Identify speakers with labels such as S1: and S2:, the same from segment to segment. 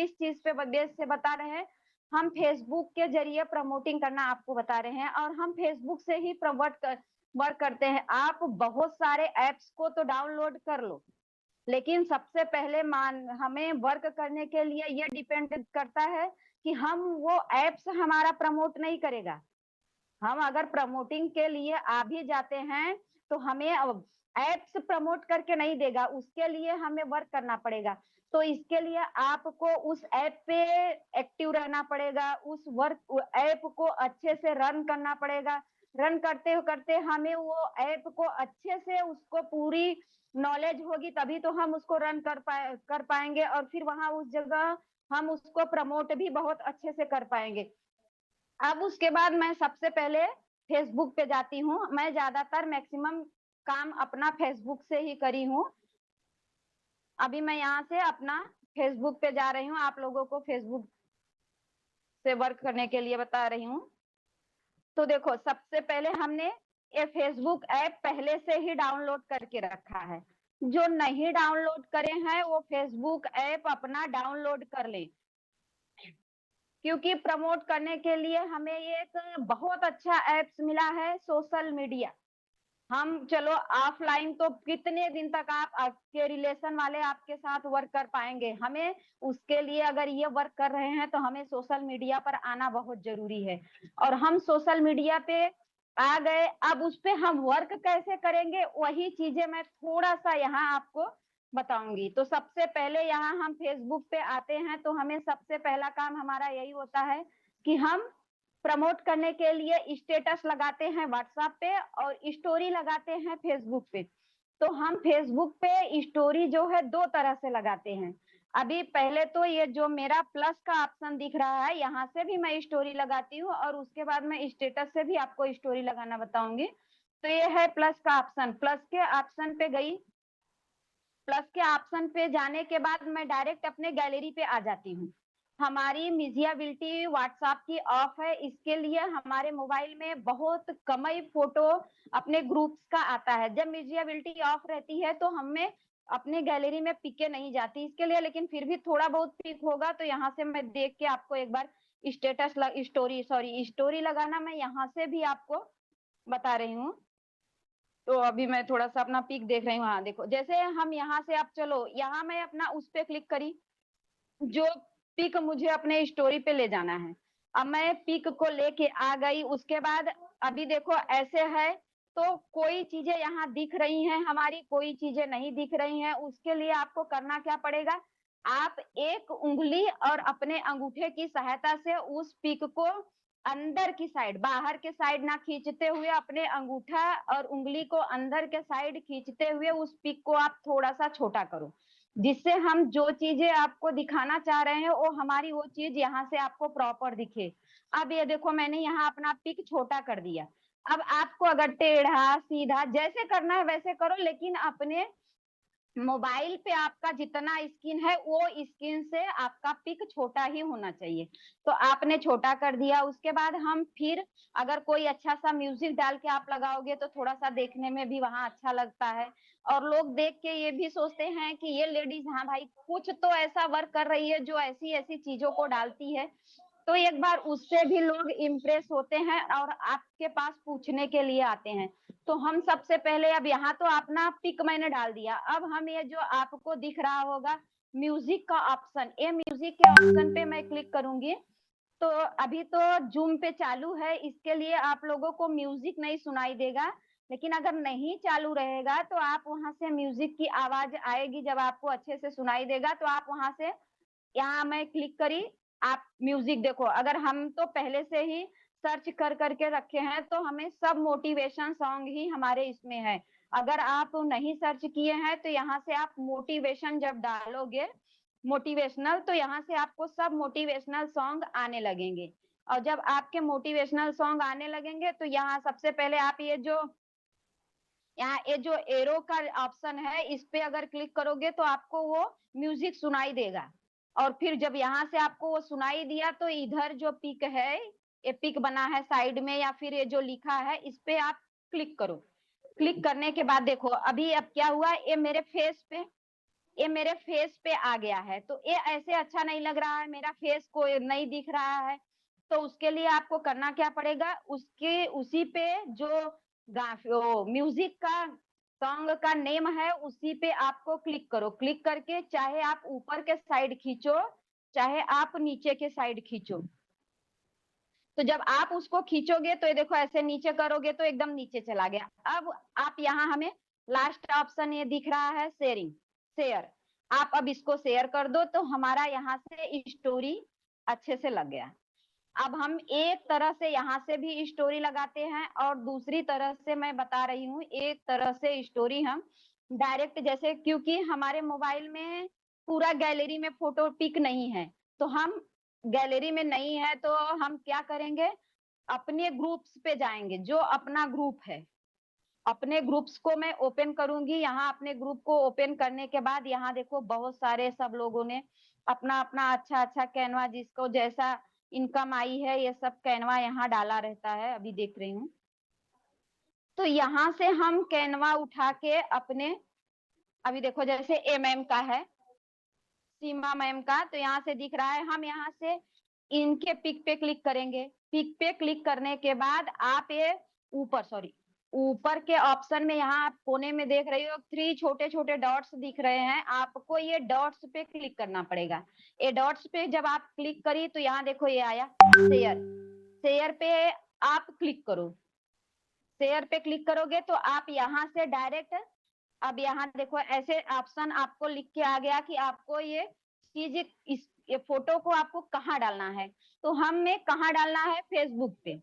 S1: किस चीज पे बेस से बता रहे हैं, हम फेसबुक के जरिए प्रमोटिंग करना आपको बता रहे हैं, और हम फेसबुक से ही वर्क करते हैं। आप बहुत सारे ऐप्स को तो डाउनलोड कर लो, लेकिन सबसे पहले हमें वर्क करने के लिए ये डिपेंड करता है कि हम वो एप्स हमारा प्रमोट नहीं करेगा। हम अगर प्रमोटिंग के लिए आ भी जाते हैं तो हमें एप्स प्रमोट करके नहीं देगा, उसके लिए हमें वर्क करना पड़ेगा। तो इसके लिए आपको उस ऐप पे एक्टिव रहना पड़ेगा, उस वर्क ऐप को अच्छे से रन करना पड़ेगा। रन करते करते हमें वो ऐप को अच्छे से उसको पूरी नॉलेज होगी, तभी तो हम उसको रन कर पाएंगे, और फिर वहां उस जगह हम उसको प्रमोट भी बहुत अच्छे से कर पाएंगे। अब उसके बाद मैं सबसे पहले फेसबुक पे जाती हूँ। मैं ज्यादातर मैक्सिमम काम अपना फेसबुक से ही करी हूँ। अभी मैं यहाँ से अपना फेसबुक पे जा रही हूँ, आप लोगों को फेसबुक से वर्क करने के लिए बता रही हूँ। तो देखो, सबसे पहले हमने ये फेसबुक ऐप पहले से ही डाउनलोड करके रखा है। जो नहीं डाउनलोड करे हैं वो फेसबुक ऐप अपना डाउनलोड कर ले, क्योंकि प्रमोट करने के लिए हमें ये एक बहुत अच्छा एप्स मिला है, सोशल मीडिया। हम चलो ऑफलाइन तो कितने दिन तक आप आपके रिलेशन वाले आपके साथ वर्क कर पाएंगे, हमें उसके लिए अगर ये वर्क कर रहे हैं तो हमें सोशल मीडिया पर आना बहुत जरूरी है। और हम सोशल मीडिया पे आ गए, अब उस पे हम वर्क कैसे करेंगे वही चीजें मैं थोड़ा सा यहाँ आपको बताऊंगी। तो सबसे पहले यहाँ हम फेसबुक पे आते हैं, तो हमें सबसे पहला काम हमारा यही होता है कि हम प्रमोट करने के लिए स्टेटस लगाते हैं व्हाट्सएप पे और स्टोरी लगाते हैं फेसबुक पे। तो हम फेसबुक पे स्टोरी जो है दो तरह से लगाते हैं। अभी पहले तो ये जो मेरा प्लस का ऑप्शन दिख रहा है, यहाँ से भी मैं स्टोरी लगाती हूँ, और उसके बाद मैं स्टेटस से भी आपको स्टोरी लगाना बताऊंगी। तो ये है प्लस का ऑप्शन। प्लस के ऑप्शन पे गई, प्लस के ऑप्शन पे जाने के बाद मैं डायरेक्ट अपने गैलरी पे आ जाती हूँ। हमारी मिजियाबिलिटी व्हाट्सएप की ऑफ है, इसके लिए हमारे मोबाइल में बहुत कम ही फोटो अपने ग्रुप्स का आता है। जब मिजियाबिलिटी ऑफ रहती है तो हमें अपने गैलरी में पिके नहीं जाती इसके लिए, लेकिन फिर भी थोड़ा बहुत पिक होगा तो यहाँ से मैं देख के आपको एक बार स्टोरी लगाना मैं यहाँ से भी आपको बता रही हूँ। तो अभी मैं थोड़ा सा अपना पिक देख रही हूँ। हाँ देखो, जैसे हम यहाँ से, अब चलो यहाँ मैं अपना उस पे क्लिक करी जो पिक मुझे अपने स्टोरी पे ले जाना है। अब मैं पिक को लेके आ गई, उसके बाद अभी देखो ऐसे है, तो कोई चीजें यहाँ दिख रही हैं हमारी, कोई चीजें नहीं दिख रही हैं। उसके लिए आपको करना क्या पड़ेगा, आप एक उंगली और अपने अंगूठे की सहायता से उस पिक को अंदर की साइड, बाहर के साइड ना खींचते हुए, अपने अंगूठा और उंगली को अंदर के साइड खींचते हुए उस पिक को आप थोड़ा सा छोटा करो, जिससे हम जो चीजें आपको दिखाना चाह रहे हैं वो हमारी वो चीज यहाँ से आपको प्रॉपर दिखे। अब ये देखो, मैंने यहाँ अपना पिक छोटा कर दिया। अब आपको अगर टेढ़ा सीधा जैसे करना है वैसे करो, लेकिन अपने मोबाइल पे आपका जितना स्क्रीन है वो स्क्रीन से आपका पिक छोटा ही होना चाहिए। तो आपने छोटा कर दिया, उसके बाद हम फिर अगर कोई अच्छा सा म्यूजिक डाल के आप लगाओगे तो थोड़ा सा देखने में भी वहां अच्छा लगता है, और लोग देख के ये भी सोचते हैं कि ये लेडीज, हाँ भाई कुछ तो ऐसा वर्क कर रही है जो ऐसी ऐसी चीजों को डालती है। तो एक बार उससे भी लोग इम्प्रेस होते हैं और आपके पास पूछने के लिए आते हैं। तो हम सबसे पहले, अब यहाँ तो अपना पिक मैंने डाल दिया, अब हम ये जो आपको दिख रहा होगा म्यूजिक का ऑप्शन, ये म्यूजिक के ऑप्शन पे मैं क्लिक करूंगी। तो अभी तो जूम पे चालू है, इसके लिए आप लोगों को म्यूजिक नहीं सुनाई देगा, लेकिन अगर नहीं चालू रहेगा तो आप वहां से म्यूजिक की आवाज आएगी, जब आपको अच्छे से सुनाई देगा तो आप वहां से, यहाँ मैं क्लिक करी, आप म्यूजिक देखो। अगर हम तो पहले से ही सर्च कर करके रखे हैं तो हमें सब मोटिवेशन सॉन्ग ही हमारे इसमें है। अगर आप नहीं सर्च किए हैं तो यहाँ से आप मोटिवेशन जब डालोगे, मोटिवेशनल, तो यहाँ से आपको सब मोटिवेशनल सॉन्ग आने लगेंगे। और जब आपके मोटिवेशनल सॉन्ग आने लगेंगे तो यहाँ सबसे पहले आप ये जो, यहाँ ये जो एरो का ऑप्शन है इस पे अगर क्लिक करोगे तो आपको वो म्यूजिक सुनाई देगा। और फिर जब यहाँ से आपको वो सुनाई दिया तो इधर जो पिक है, ये पिक बना है साइड में या फिर ये जो लिखा है इस पे आप क्लिक करो। क्लिक करने के बाद देखो अभी अब क्या हुआ, ये मेरे फेस पे ये मेरे फेस पे आ गया है, तो ये ऐसे अच्छा नहीं लग रहा है, मेरा फेस को नहीं दिख रहा है। तो उसके लिए आपको करना क्या पड़ेगा, उसके उसी पे जो म्यूजिक का सॉन्ग का नेम है उसी पे आपको क्लिक करो। क्लिक करके चाहे आप ऊपर के साइड खींचो, चाहे आप नीचे के साइड खींचो। तो जब आप उसको खींचोगे तो ये देखो ऐसे नीचे करोगे तो एकदम नीचे चला गया। अब आप यहाँ हमें लास्ट ऑप्शन ये दिख रहा है शेयरिंग, शेयर। आप अब इसको शेयर कर दो तो हमारा यहाँ से स्टोरी अच्छे से लग गया। अब हम एक तरह से यहाँ से भी स्टोरी लगाते हैं और दूसरी तरह से मैं बता रही हूँ, एक तरह से स्टोरी हम डायरेक्ट, जैसे क्योंकि हमारे मोबाइल में पूरा गैलरी में फोटो पिक नहीं है, तो हम गैलरी में नहीं है तो हम क्या करेंगे, अपने ग्रुप्स पे जाएंगे, जो अपना ग्रुप है अपने ग्रुप्स को मैं ओपन करूंगी। यहाँ अपने ग्रुप को ओपन करने के बाद यहाँ देखो बहुत सारे सब लोगों ने अपना अपना अच्छा अच्छा कैनवा, जिसको जैसा इनकम आई है ये सब कैनवा यहाँ डाला रहता है, अभी देख रही हूँ। तो यहाँ से हम कैनवा उठा के अपने, अभी देखो जैसे एमएम का है, सीमा मैम का, तो यहाँ से दिख रहा है, हम यहाँ से इनके पिक पे क्लिक करेंगे। पिक पे क्लिक करने के बाद आप ये ऊपर के ऑप्शन में यहाँ आप कोने में देख रही हो 3 छोटे छोटे डॉट्स दिख रहे हैं, आपको ये डॉट्स पे क्लिक करना पड़ेगा। ये डॉट्स पे जब आप क्लिक करी तो यहाँ देखो ये आया शेयर, शेयर पे आप क्लिक करो। शेयर पे क्लिक करोगे तो आप यहाँ से डायरेक्ट, अब यहाँ देखो ऐसे ऑप्शन आपको लिख के आ गया कि आपको ये चीज ये फोटो को आपको कहाँ डालना है। तो हमें कहाँ डालना है, फेसबुक पे।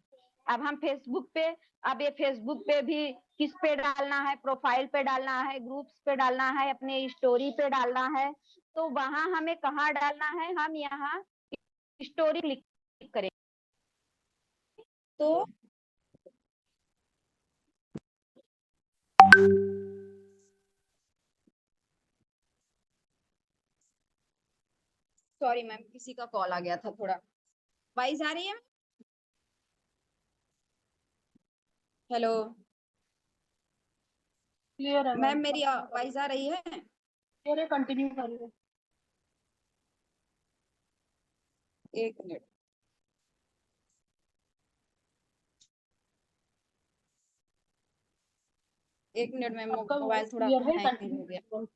S1: अब हम फेसबुक पे, अब ये फेसबुक पे भी किस पे डालना है, प्रोफाइल पे डालना है, ग्रुप्स पे डालना है, अपने स्टोरी पे डालना है। तो वहां हमें कहाँ डालना है, हम यहाँ स्टोरी क्लिक करें तो सॉरी मैम, किसी का कॉल आ गया था थोड़ा। वॉइस आ रही है? हेलो
S2: क्लियर है
S1: मैम,
S2: मैम।
S1: मेरी वॉइस आ रही है?
S2: क्लियर है, कंटिन्यू करिए।
S1: एक मिनट। एक मिनट में
S2: आपका
S1: मोबाइल
S2: वॉइस
S1: थोड़ा
S2: क्लियर है,
S1: हैंग
S2: कंटिन्यू
S1: हो गया।
S2: करिए।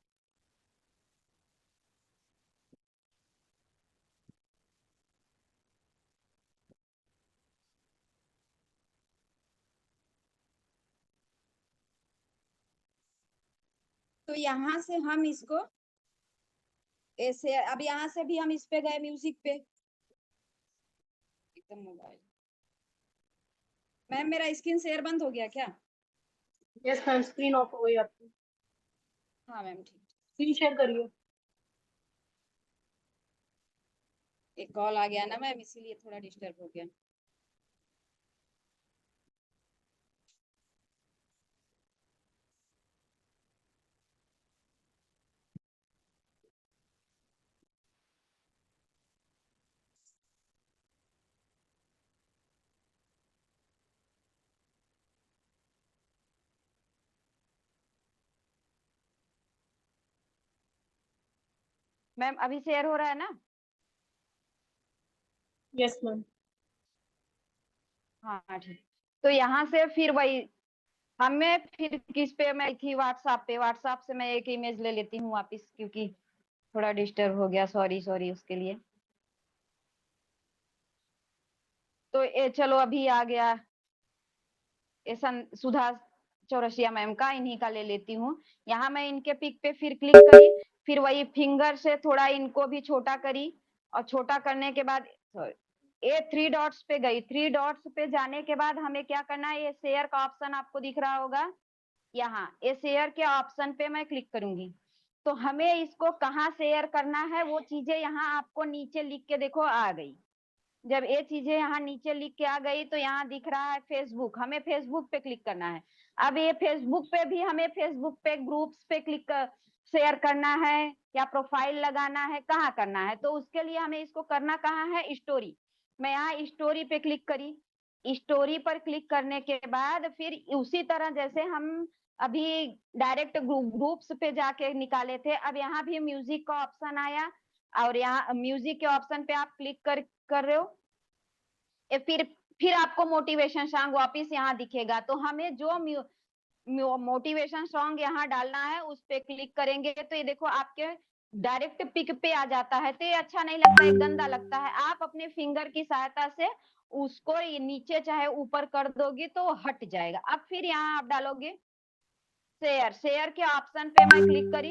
S1: तो यहाँ से हम इसको ऐसे, अब यहाँ से भी हम इस पे गए म्यूजिक पे, एकदम मोबाइल। मैम मेरा स्क्रीन शेयर बंद हो गया क्या?
S2: यस मैम, स्क्रीन ऑफ हो गई आपकी।
S1: हाँ मैम ठीक।
S2: स्क्रीन शेयर करिए।
S1: एक कॉल आ गया ना मैम, इसीलिए थोड़ा डिस्टर्ब हो गया। मैम अभी शेयर हो रहा है ना?
S2: Yes ma'am.
S1: हाँ ठीक। तो यहाँ से फिर वही हमें फिर किस पे मैं थी, व्हाट्सएप पे। व्हाट्सएप से मैं एक इमेज ले लेती हूँ वापिस, क्योंकि थोड़ा डिस्टर्ब हो गया, सॉरी सॉरी उसके लिए। तो ये चलो अभी आ गया, ये सुधा चौरसिया मैम का, इन्हीं का ले लेती हूँ। यहाँ मैं इनके पिक पे फिर क्लिक करी, फिर वही फिंगर से थोड़ा इनको भी छोटा करी, और छोटा करने के बाद ये 3 डॉट्स पे गई। 3 डॉट्स पे जाने के बाद हमें क्या करना है, ये शेयर का ऑप्शन आपको दिख रहा होगा, यहाँ ये शेयर के ऑप्शन पे मैं क्लिक करूंगी। तो हमें इसको कहाँ शेयर करना है वो चीजें यहाँ आपको नीचे लिख के देखो आ गई। जब ये चीजें यहाँ नीचे लिख के आ गई तो यहाँ दिख रहा है फेसबुक, हमें फेसबुक पे क्लिक करना है। अब ये फेसबुक पे भी हमें फेसबुक पे ग्रुप्स पे क्लिक कर शेयर करना है या प्रोफाइल लगाना है, कहाँ करना है, तो उसके लिए हमें इसको करना कहाँ है, स्टोरी। मैं यहाँ स्टोरी पे क्लिक करी। स्टोरी पर क्लिक करने के बाद फिर उसी तरह जैसे हम अभी डायरेक्ट ग्रुप्स पे जाके निकाले थे। अब यहाँ भी म्यूजिक का ऑप्शन आया और यहाँ म्यूजिक के ऑप्शन पे आप क्लिक कर रहे हो, फिर आपको मोटिवेशन सॉन्ग वापिस यहाँ दिखेगा। तो हमें जो मोटिवेशन सॉन्ग यहाँ डालना है उस पे क्लिक करेंगे तो ये देखो आपके डायरेक्ट पिक पे आ जाता है। तो ये अच्छा नहीं लगता है, गंदा लगता है। आप अपने फिंगर की सहायता से उसको ये नीचे चाहे ऊपर कर दोगे तो हट जाएगा। अब फिर यहाँ आप डालोगे शेयर के ऑप्शन पे मैं क्लिक करी,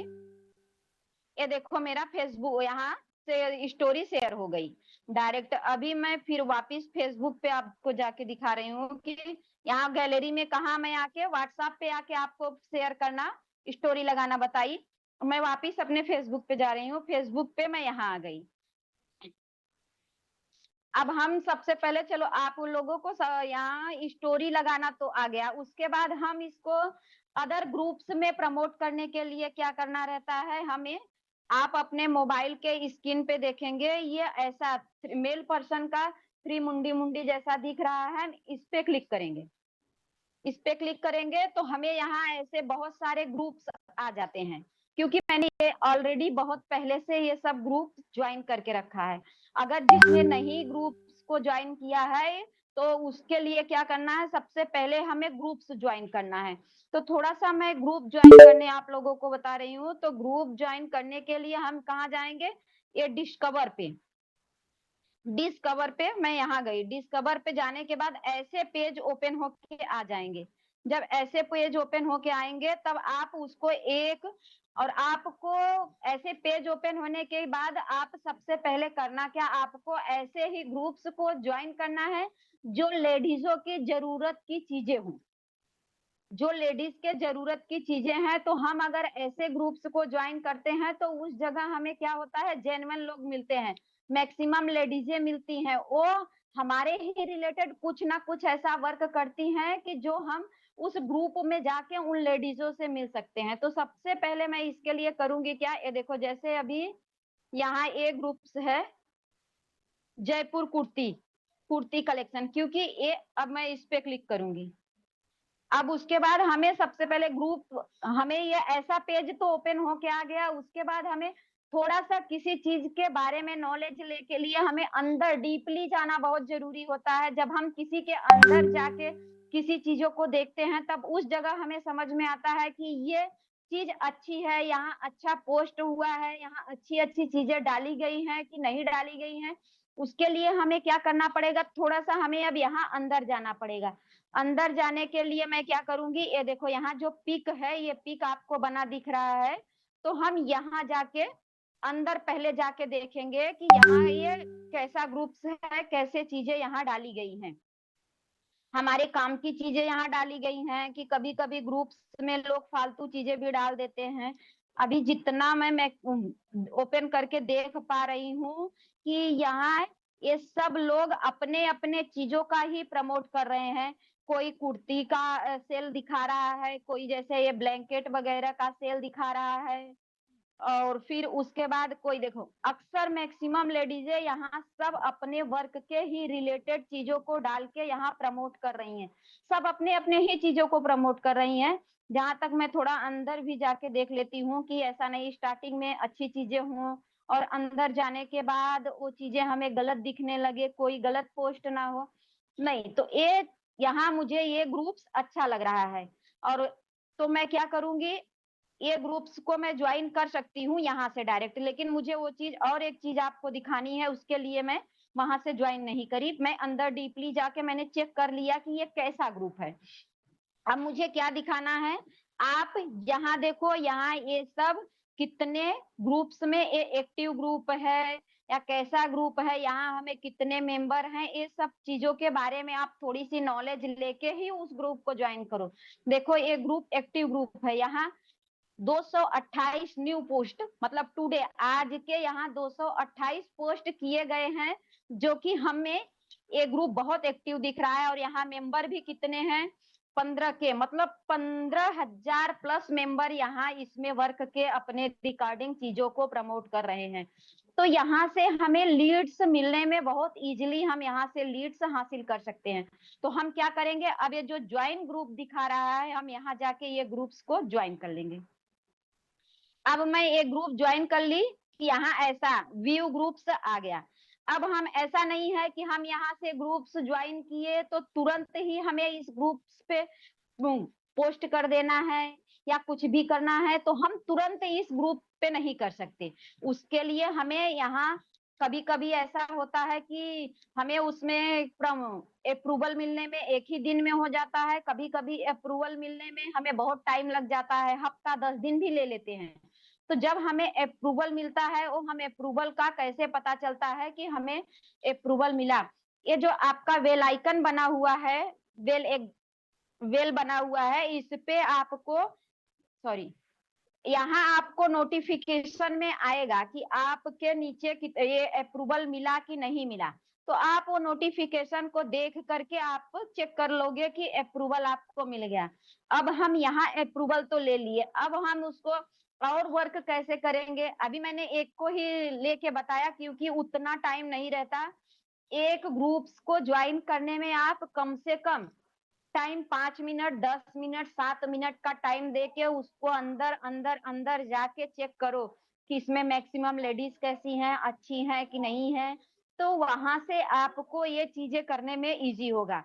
S1: ये देखो मेरा फेसबुक यहाँ से स्टोरी शेयर हो गई डायरेक्ट। अभी मैं फिर वापस फेसबुक पे आपको जाके दिखा रही हूँ कि यहाँ गैलरी में कहा मैं आके व्हाट्सएप पे आके आपको शेयर करना, स्टोरी लगाना बताई। मैं वापस अपने फेसबुक पे जा रही हूँ, फेसबुक पे मैं यहाँ आ गई। अब हम सबसे पहले चलो आप उन लोगों को यहाँ स्टोरी लगाना तो आ गया, उसके बाद हम इसको अदर ग्रुप्स में प्रमोट करने के लिए क्या करना रहता है हमें। आप अपने मोबाइल के स्क्रीन पे देखेंगे ये ऐसा मेल पर्सन का थ्री मुंडी जैसा दिख रहा है, इस पे क्लिक करेंगे। इस पे क्लिक करेंगे तो हमें यहाँ ऐसे बहुत सारे ग्रुप्स आ जाते हैं, क्योंकि मैंने ये ऑलरेडी बहुत पहले से ये सब ग्रुप ज्वाइन करके रखा है। अगर जिसने नहीं ग्रुप्स को ज्वाइन किया है तो उसके लिए क्या करना है, सबसे पहले हमें ग्रुप्स ज्वाइन करना है। तो थोड़ा सा मैं ग्रुप ज्वाइन करने आप लोगों को बता रही हूँ। तो ग्रुप ज्वाइन करने के लिए हम कहाँ जाएंगे, ये डिस्कवर पे मैं यहाँ गई। डिस्कवर पे जाने के बाद ऐसे पेज ओपन होके आ जाएंगे। जब ऐसे पेज ओपन होके आएंगे तब आप उसको और आपको ऐसे पेज ओपन होने के बाद आप सबसे पहले करना क्या, आपको ऐसे ही ग्रुप्स को ज्वाइन करना है जो लेडीजों की जरूरत की चीजें हों। जो लेडीज के जरूरत की चीजें हैं, तो हम अगर ऐसे ग्रुप्स को ज्वाइन करते हैं तो उस जगह हमें क्या होता है, जेन्युइन लोग मिलते हैं, मैक्सिमम लेडीजें मिलती हैं। वो हमारे ही रिलेटेड कुछ ना कुछ ऐसा वर्क करती हैं कि जो हम उस ग्रुप में जाके उन लेडीजों से मिल सकते हैं। तो सबसे पहले मैं इसके लिए करूंगी क्या, ये देखो जैसे अभी यहाँ एक ग्रुप्स है जयपुर कुर्ती कलेक्शन, क्योंकि ये अब मैं इस पे क्लिक करूंगी। अब उसके बाद हमें सबसे पहले हमें ये ऐसा पेज तो ओपन होके आ गया। उसके बाद हमें थोड़ा सा किसी चीज के बारे में नॉलेज ले के लिए हमें अंदर डीपली जाना बहुत जरूरी होता है। जब हम किसी के अंदर जाके किसी चीजों को देखते हैं तब उस जगह हमें समझ में आता है कि ये चीज अच्छी है, यहाँ अच्छा पोस्ट हुआ है, यहाँ अच्छी अच्छी चीजें डाली गई हैं कि नहीं डाली गई हैं। उसके लिए हमें क्या करना पड़ेगा, थोड़ा सा हमें अब यहाँ अंदर जाना पड़ेगा। अंदर जाने के लिए मैं क्या करूंगी, ये देखो यहाँ जो पिक है, ये पिक आपको बना दिख रहा है। तो हम यहाँ जाके अंदर पहले जाके देखेंगे कि यहाँ ये कैसा ग्रुप्स है, कैसे चीजें यहाँ डाली गई हैं। हमारे काम की चीजें यहाँ डाली गई हैं कि कभी कभी ग्रुप्स में लोग फालतू चीजें भी डाल देते हैं। अभी जितना मैं ओपन करके देख पा रही हूँ कि यहाँ ये सब लोग अपने अपने चीजों का ही प्रमोट कर रहे हैं। कोई कुर्ती का सेल दिखा रहा है, कोई जैसे ये ब्लैंकेट वगैरह का सेल दिखा रहा है, और फिर उसके बाद कोई देखो अक्सर मैक्सिमम लेडीजें यहाँ सब अपने वर्क के ही रिलेटेड चीजों को डाल के यहाँ प्रमोट कर रही हैं। सब अपने अपने ही चीजों को प्रमोट कर रही हैं। जहां तक मैं थोड़ा अंदर भी जाके देख लेती हूँ कि ऐसा नहीं स्टार्टिंग में अच्छी चीजें हों और अंदर जाने के बाद वो चीजें हमें गलत दिखने लगे, कोई गलत पोस्ट ना हो। नहीं तो ये यहाँ मुझे ये ग्रुप्स अच्छा लग रहा है। और तो मैं क्या करूंगी, ये ग्रुप्स को मैं ज्वाइन कर सकती हूँ यहाँ से डायरेक्ट, लेकिन मुझे वो चीज और एक चीज आपको दिखानी है, उसके लिए मैं वहां से ज्वाइन नहीं करी। मैं अंदर डीपली जाके मैंने चेक कर लिया कि ये कैसा ग्रुप है। अब मुझे क्या दिखाना है, आप यहाँ देखो, यहाँ ये सब कितने ग्रुप्स में ये एक्टिव ग्रुप है या कैसा ग्रुप है, यहाँ हमें कितने मेंबर हैं, ये सब चीजों के बारे में आप थोड़ी सी नॉलेज लेके ही उस ग्रुप को ज्वाइन करो। देखो ये ग्रुप एक्टिव ग्रुप है, यहाँ 228 न्यू पोस्ट, मतलब टुडे आज के यहाँ 228 पोस्ट किए गए हैं, जो कि हमें ये ग्रुप बहुत एक्टिव दिख रहा है। और यहाँ मेंबर भी कितने हैं, 15 के, मतलब 15,000 प्लस मेंबर यहाँ इसमें वर्क के अपने रिकॉर्डिंग चीजों को प्रमोट कर रहे हैं। तो यहाँ से हमें लीड्स मिलने में बहुत इजीली हम यहाँ से लीड्स हासिल कर सकते हैं। तो हम क्या करेंगे, अब ये जो ज्वाइन ग्रुप दिखा रहा है, हम यहाँ जाके ये ग्रुप्स को ज्वाइन कर लेंगे। अब मैं एक ग्रुप ज्वाइन कर ली, यहाँ ऐसा व्यू ग्रुप्स आ गया। अब हम ऐसा नहीं है कि हम यहाँ से ग्रुप्स ज्वाइन किए तो तुरंत ही हमें इस ग्रुप्स पे पोस्ट कर देना है या कुछ भी करना है, तो हम तुरंत इस ग्रुप पे नहीं कर सकते। उसके लिए हमें यहाँ कभी कभी ऐसा होता है कि हमें उसमें अप्रूवल मिलने में एक ही दिन में हो जाता है, कभी कभी अप्रूवल मिलने में हमें बहुत टाइम लग जाता है, हफ्ता 10 दिन भी ले लेते हैं। तो जब हमें अप्रूवल मिलता है, वो हमें अप्रूवल का कैसे पता चलता है कि हमें अप्रूवल मिला, ये जो आपका बेल आइकन बना हुआ है, बेल बना हुआ है, इस पे आपको यहाँ आपको नोटिफिकेशन में आएगा कि आपके नीचे ये अप्रूवल मिला कि नहीं मिला। तो आप वो नोटिफिकेशन को देख करके आप चेक कर लोगे कि अप्रूवल आपको मिल गया। अब हम यहाँ अप्रूवल तो ले लिए, अब हम उसको और वर्क कैसे करेंगे, अभी मैंने एक को ही लेके बताया क्योंकि उतना टाइम नहीं रहता। एक ग्रुप्स को ज्वाइन करने में आप कम से कम टाइम 5 मिनट, 10 मिनट, 7 मिनट का टाइम देके उसको अंदर अंदर अंदर जाके चेक करो कि इसमें मैक्सिमम लेडीज कैसी हैं, अच्छी हैं कि नहीं है। तो वहां से आपको ये चीजें करने में इजी होगा।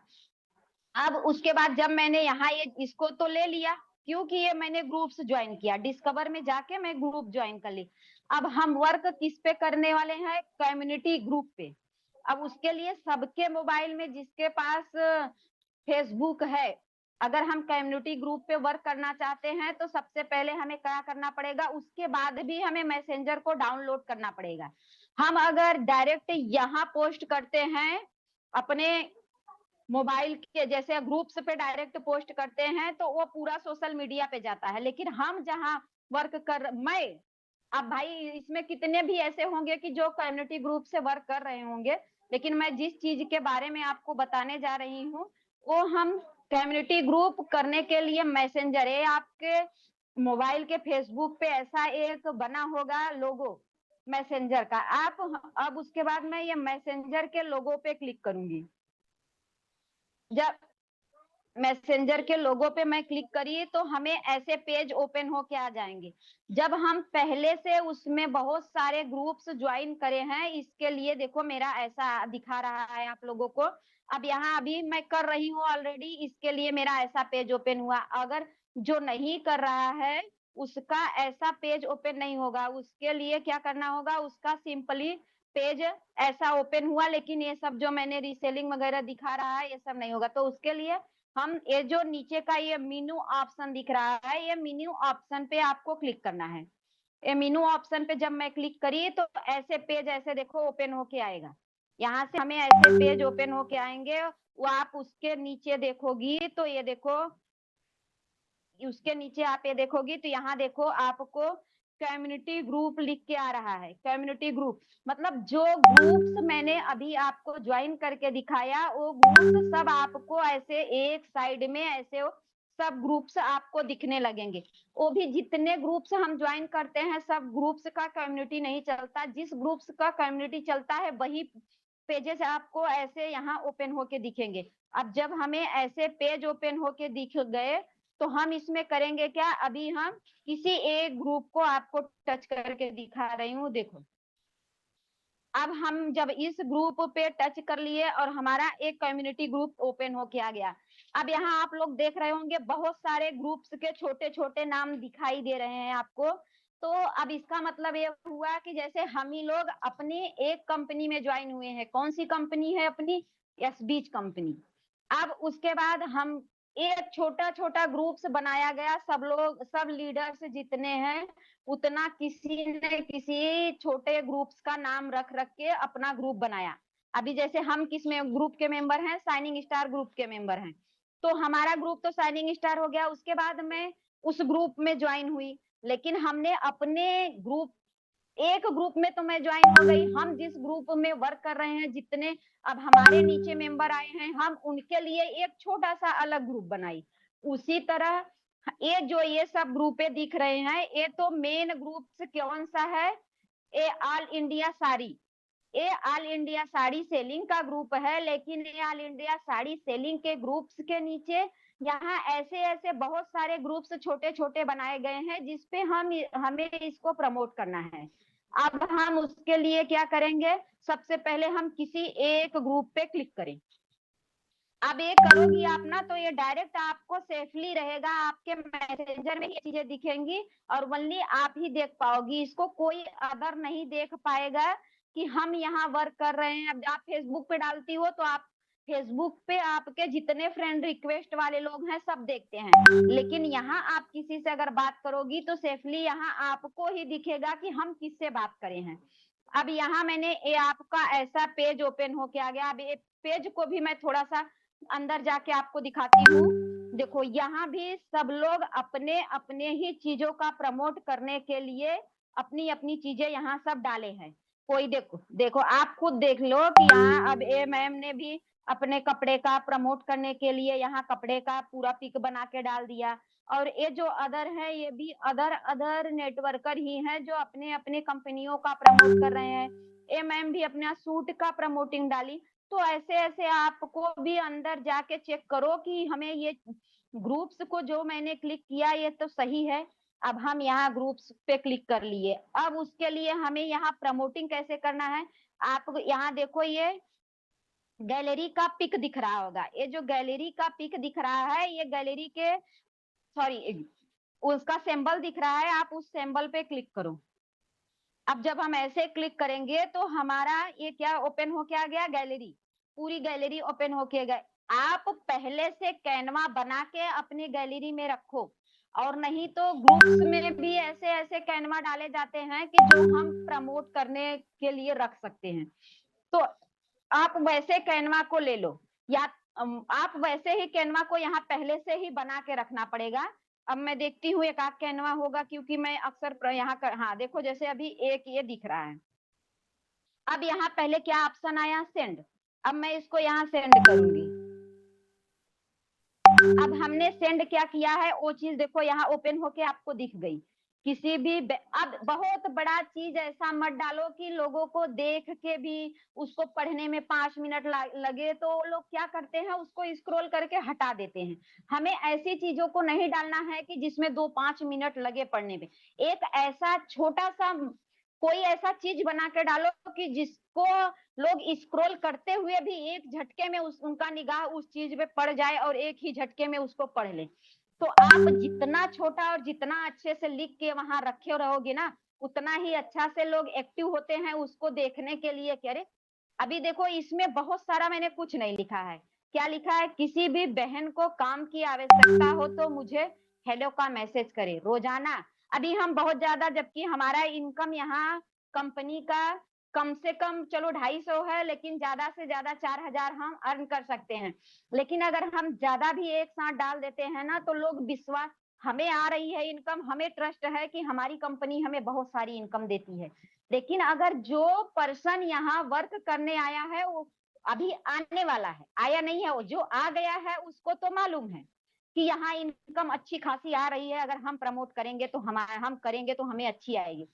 S1: अब उसके बाद जब मैंने यहाँ ये इसको तो ले लिया, क्योंकि ये मैंने ग्रुप्स ज्वाइन किया, डिस्कवर में जाके मैं ग्रुप ज्वाइन कर ली। अब हम वर्क किस पे करने वाले हैं, कम्युनिटी ग्रुप पे। अब उसके लिए सबके मोबाइल में जिसके पास फेसबुक है, अगर हम कम्युनिटी ग्रुप पे वर्क करना चाहते हैं तो सबसे पहले हमें क्या करना पड़ेगा, उसके बाद भी हमें मैसेंजर को डाउनलोड करना पड़ेगा। हम अगर डायरेक्ट यहाँ पोस्ट करते हैं अपने मोबाइल के जैसे ग्रुप्स पे डायरेक्ट पोस्ट करते हैं तो वो पूरा सोशल मीडिया पे जाता है, लेकिन हम जहाँ वर्क कर मैं अब भाई इसमें कितने भी ऐसे होंगे कि जो कम्युनिटी ग्रुप से वर्क कर रहे होंगे, लेकिन मैं जिस चीज के बारे में आपको बताने जा रही हूँ वो हम कम्युनिटी ग्रुप करने के लिए मैसेंजर है, आपके मोबाइल के फेसबुक पे ऐसा एक बना होगा लोगो मैसेंजर का। आप अब उसके बाद मैं ये मैसेंजर के लोगो पे क्लिक करूंगी। जब मैसेंजर के लोगो पे मैं क्लिक करी तो हमें ऐसे पेज ओपन होके आ जाएंगे। जब हम पहले से उसमें बहुत सारे ग्रुप्स ज्वाइन करे हैं, इसके लिए देखो मेरा ऐसा दिखा रहा है आप लोगों को। अब यहाँ अभी मैं कर रही हूँ ऑलरेडी, इसके लिए मेरा ऐसा पेज ओपन हुआ। अगर जो नहीं कर रहा है उसका ऐसा पेज ओपन नहीं होगा, उसके लिए क्या करना होगा, उसका सिंपली पेज ऐसा ओपन हुआ, लेकिन ये सब जो मैंने रीसेलिंग वगैरह दिखा रहा है ये सब नहीं होगा। तो उसके लिए हम ये जो नीचे का ये मेनू ऑप्शन दिख रहा है, ये मेनू ऑप्शन पे आपको क्लिक करना है। ये मेनू ऑप्शन पे जब मैं क्लिक करी तो ऐसे पेज ऐसे देखो ओपन होके आएगा। यहाँ से हमें ऐसे पेज ओपन होके आएंगे, वो आप उसके नीचे देखोगी तो ये देखो, उसके नीचे आप ये देखोगी तो यहाँ देखो आपको कम्युनिटी ग्रुप लिख के आ रहा है। कम्युनिटी ग्रुप मतलब जो ग्रुप्स मैंने अभी आपको ज्वाइन करके दिखाया वो ग्रुप्स सब आपको ऐसे एक साइड में ऐसे सब ग्रुप्स आपको दिखने लगेंगे। वो भी जितने ग्रुप्स हम ज्वाइन करते हैं सब ग्रुप्स का कम्युनिटी नहीं चलता, जिस ग्रुप्स का कम्युनिटी चलता है वही पेजेस आपको ऐसे यहाँ ओपन होके दिखेंगे। अब जब हमें ऐसे पेज ओपन होके दिख गए तो हम इसमें करेंगे क्या, अभी हम किसी एक ग्रुप को आपको टच करके दिखा रही हूँ, देखो। अब हम जब इस ग्रुप पे टच कर लिए और हमारा एक कम्युनिटी ग्रुप ओपन होके आ गया। अब यहाँ आप लोग देख रहे होंगे बहुत सारे ग्रुप्स के छोटे छोटे नाम दिखाई दे रहे हैं आपको। तो अब इसका मतलब ये हुआ कि जैसे हम ही लोग अपनी एक कंपनी में ज्वाइन हुए हैं। कौन सी कंपनी है अपनी, एसबीच कंपनी। अब उसके बाद हम एक छोटा छोटा ग्रुप्स बनाया गया, सब लोग सब लीडर्स जितने हैं उतना किसी ने किसी छोटे ग्रुप्स का नाम रख रख के अपना ग्रुप बनाया। अभी जैसे हम किस में ग्रुप के मेंबर हैं, शाइनिंग स्टार ग्रुप के मेंबर हैं, तो हमारा ग्रुप तो शाइनिंग स्टार हो गया। उसके बाद मैं उस ग्रुप में ज्वाइन हुई, लेकिन हमने अपने ग्रुप एक ग्रुप में तो मैं ज्वाइन हो गई, हम जिस ग्रुप में वर्क कर रहे हैं जितने अब हमारे नीचे मेंबर आए हैं हम उनके लिए एक छोटा सा अलग ग्रुप बनाई। उसी तरह ये जो ये सब ग्रुपे दिख रहे हैं ये तो मेन ग्रुप कौन सा है, ए ऑल इंडिया साड़ी, ये ऑल इंडिया साड़ी सेलिंग का ग्रुप है, लेकिन ये ऑल इंडिया साड़ी सेलिंग के ग्रुप्स के नीचे यहाँ ऐसे ऐसे बहुत सारे ग्रुप्स छोटे छोटे बनाए गए हैं जिसपे हमें इसको प्रमोट करना है। अब हम उसके लिए क्या करेंगे, सबसे पहले हम किसी एक ग्रुप पे क्लिक करें। अब ये करोगी आप ना तो ये डायरेक्ट आपको सेफली रहेगा, आपके मैसेंजर में ये चीजें दिखेंगी और ओनली आप ही देख पाओगी, इसको कोई अदर नहीं देख पाएगा कि हम यहाँ वर्क कर रहे हैं। अब आप फेसबुक पे डालती हो तो आप फेसबुक पे आपके जितने फ्रेंड रिक्वेस्ट वाले लोग हैं सब देखते हैं, लेकिन यहाँ आप किसी से अगर बात करोगी तो सेफली यहाँ आपको ही दिखेगा कि हम किससे बात करें हैं। अब यहाँ मैंने ये आपका ऐसा पेज ओपन होके आ गया। अब ये पेज को भी मैं थोड़ा सा अंदर जाके आपको दिखाती हूँ। देखो यहाँ भी सब लोग अपने अपने ही चीजों का प्रमोट करने के लिए अपनी अपनी चीजें यहाँ सब डाले हैं। कोई देखो देखो आप खुद देख लो कि यहाँ अब ए मैम ने भी अपने कपड़े का प्रमोट करने के लिए यहाँ कपड़े का पूरा पिक बना के डाल दिया। और ये जो अदर है ये भी अदर अदर नेटवर्कर ही हैं जो अपने अपने कंपनियों का प्रमोट कर रहे हैं। ए मैम भी अपना सूट का प्रमोटिंग डाली। तो ऐसे ऐसे आपको भी अंदर जाके चेक करो कि हमें ये ग्रुप्स को जो मैंने क्लिक किया ये तो सही है। अब हम यहाँ ग्रुप्स पे क्लिक कर लिए। अब उसके लिए हमें यहाँ प्रमोटिंग कैसे करना है, आप यहाँ देखो ये गैलरी का पिक दिख रहा होगा। ये जो गैलरी का पिक दिख रहा है ये गैलरी के सॉरी उसका सिंबल दिख रहा है, आप उस सिंबल पे क्लिक करो। अब जब हम ऐसे क्लिक करेंगे तो हमारा ये क्या ओपन होके आ गया, गैलरी, पूरी गैलरी ओपन होके गए। आप पहले से कैनवा बना के अपनी गैलरी में रखो, और नहीं तो ग्रुप्स में भी ऐसे ऐसे कैनवा डाले जाते हैं कि जो हम प्रमोट करने के लिए रख सकते हैं। तो आप वैसे कैनवा को ले लो, या आप वैसे ही कैनवा को यहाँ पहले से ही बना के रखना पड़ेगा। अब मैं देखती हूँ एक आध कैनवा होगा, क्योंकि मैं अक्सर यहाँ कर, हाँ देखो जैसे अभी एक ये दिख रहा है। अब यहाँ पहले क्या ऑप्शन आया, सेंड। अब मैं इसको यहाँ सेंड करूंगी। अब हमने सेंड क्या किया है वो चीज देखो यहाँ ओपन होके आपको दिख गई। किसी भी अब बहुत बड़ा चीज ऐसा मत डालो कि लोगों को देख के भी उसको पढ़ने में 5 मिनट लगे, तो लोग क्या करते हैं उसको स्क्रॉल करके हटा देते हैं। हमें ऐसी चीजों को नहीं डालना है कि जिसमें 2-5 मिनट लगे पढ़ने में। एक ऐसा छोटा सा कोई ऐसा चीज बना के डालो कि जिसको लोग स्क्रॉल करते हुए भी एक झटके में उनका निगाह उस चीज पे पड़ जाए और एक ही झटके में उसको पढ़ ले। तो आप जितना छोटा और जितना अच्छे से लिख के वहां रखे रहोगे ना, उतना ही अच्छा से लोग एक्टिव होते हैं उसको देखने के लिए। कह रहे अभी देखो इसमें बहुत सारा मैंने कुछ नहीं लिखा है। क्या लिखा है, किसी भी बहन को काम की आवश्यकता हो तो मुझे हेलो का मैसेज करे रोजाना। अभी हम बहुत ज्यादा, जबकि हमारा इनकम यहाँ कंपनी का कम से कम चलो 250 है, लेकिन ज्यादा से ज्यादा 4000 हम अर्न कर सकते हैं। लेकिन अगर हम ज्यादा भी एक साथ डाल देते हैं ना तो लोग विश्वास, हमें आ रही है इनकम, हमें ट्रस्ट है कि हमारी कंपनी हमें बहुत सारी इनकम देती है। लेकिन अगर जो पर्सन यहाँ वर्क करने आया है वो अभी आने वाला है, आया नहीं है, वो जो आ गया है उसको तो मालूम है कि यहाँ इनकम अच्छी खासी आ रही है, अगर हम प्रमोट करेंगे तो हम करेंगे तो हमें अच्छी आएगी।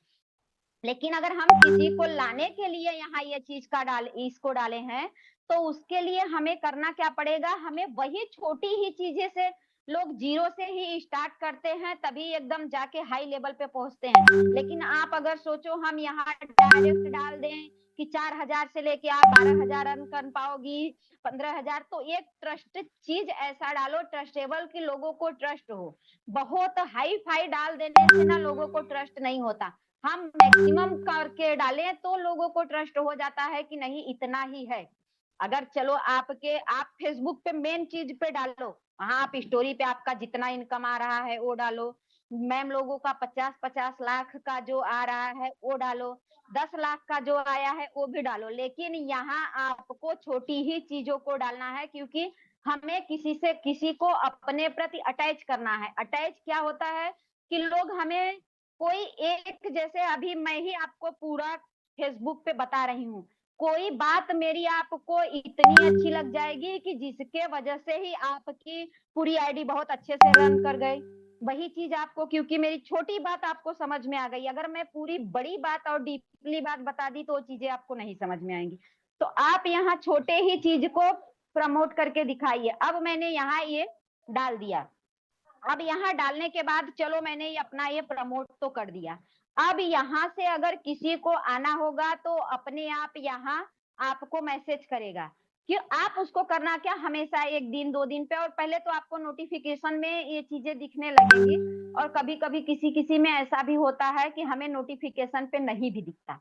S1: लेकिन अगर हम किसी को लाने के लिए यहाँ ये चीज का इसको डाले हैं तो उसके लिए हमें करना क्या पड़ेगा, हमें वही छोटी ही चीजें से, लोग जीरो से ही स्टार्ट करते हैं तभी एकदम जाके हाई लेवल पे पहुंचते हैं। लेकिन आप अगर सोचो हम यहाँ डायरेक्ट डाल दें कि 4000 से लेके आप 12000 अर्न कर पाओगी, 15000, तो एक ट्रस्ट चीज ऐसा डालो ट्रस्टेबल कि लोगों को ट्रस्ट हो। बहुत हाई फाई डाल देने से ना लोगों को ट्रस्ट नहीं होता। हम मैक्सिमम करके डालें तो लोगों को ट्रस्ट हो जाता है कि नहीं इतना ही है। अगर चलो आप फेसबुक पे मेन चीज पे डालो, वहां आप स्टोरी पे आपका जितना इनकम आ रहा है वो डालो। मैम लोगों का 50-50 लाख का जो आ रहा है वो डालो, 10 लाख का जो आया है वो भी डालो। लेकिन यहाँ आपको छोटी ही चीजों को डालना है, क्योंकि हमें किसी को अपने प्रति अटैच करना है। अटैच क्या होता है कि लोग हमें कोई एक, जैसे अभी मैं ही आपको पूरा फेसबुक पे बता रही हूँ, कोई बात मेरी आपको इतनी अच्छी लग जाएगी कि जिसके वजह से ही आपकी पूरी आईडी बहुत अच्छे से रन कर गई। वही चीज आपको, क्योंकि मेरी छोटी बात आपको समझ में आ गई, अगर मैं पूरी बड़ी बात और डीपली बात बता दी तो वो चीजें आपको नहीं समझ में आएंगी। तो आप यहाँ छोटे ही चीज को प्रमोट करके दिखाइए। अब मैंने यहाँ ये डाल दिया, अब यहाँ डालने के बाद चलो मैंने ये अपना ये प्रमोट तो कर दिया। अब यहाँ से अगर किसी को आना होगा तो अपने आप यहाँ आपको मैसेज करेगा कि आप उसको करना क्या, हमेशा 1 दिन 2 दिन पे, और पहले तो आपको नोटिफिकेशन में ये चीजें दिखने लगेगी, और कभी कभी किसी किसी में ऐसा भी होता है कि हमें नोटिफिकेशन पे नहीं भी दिखता।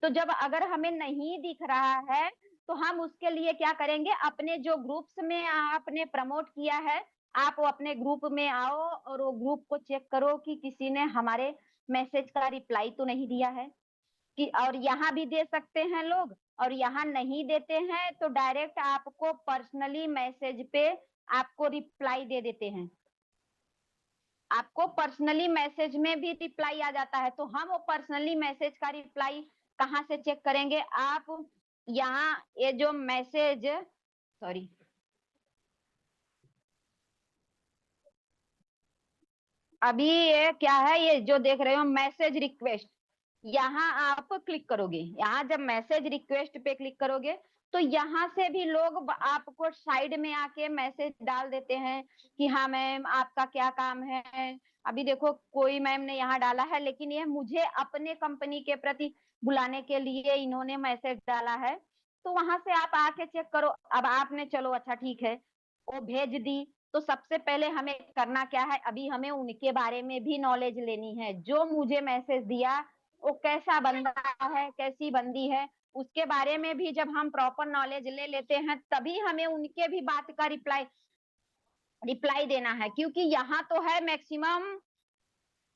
S1: तो जब अगर हमें नहीं दिख रहा है तो हम उसके लिए क्या करेंगे, अपने जो ग्रुप्स में आपने प्रमोट किया है, आप वो अपने ग्रुप में आओ और वो ग्रुप को चेक करो कि किसी ने हमारे मैसेज का रिप्लाई तो नहीं दिया है कि, और यहाँ भी दे सकते हैं लोग, और यहाँ नहीं देते हैं तो डायरेक्ट आपको पर्सनली मैसेज पे आपको रिप्लाई दे देते हैं, आपको पर्सनली मैसेज में भी रिप्लाई आ जाता है। तो हम वो पर्सनली मैसेज का रिप्लाई कहाँ से चेक करेंगे, आप यहाँ ये जो मैसेज, सॉरी, अभी ये क्या है, ये जो देख रहे हो मैसेज रिक्वेस्ट, यहाँ आप क्लिक करोगे, यहाँ जब मैसेज रिक्वेस्ट पे क्लिक करोगे तो यहाँ से भी लोग आपको साइड में आके मैसेज डाल देते हैं कि हाँ मैम आपका क्या काम है। अभी देखो कोई मैम ने यहाँ डाला है, लेकिन ये मुझे अपने कंपनी के प्रति बुलाने के लिए इन्होंने मैसेज डाला है, तो वहां से आप आके चेक करो। अब आपने चलो अच्छा ठीक है वो भेज दी, तो सबसे पहले हमें करना क्या है, अभी हमें उनके बारे में भी नॉलेज लेनी है, जो मुझे मैसेज दिया वो कैसा बंदा है, कैसी बंदी है, उसके बारे में भी जब हम प्रॉपर नॉलेज ले लेते हैं तभी हमें उनके भी बात का रिप्लाई रिप्लाई देना है। क्योंकि यहाँ तो है मैक्सिमम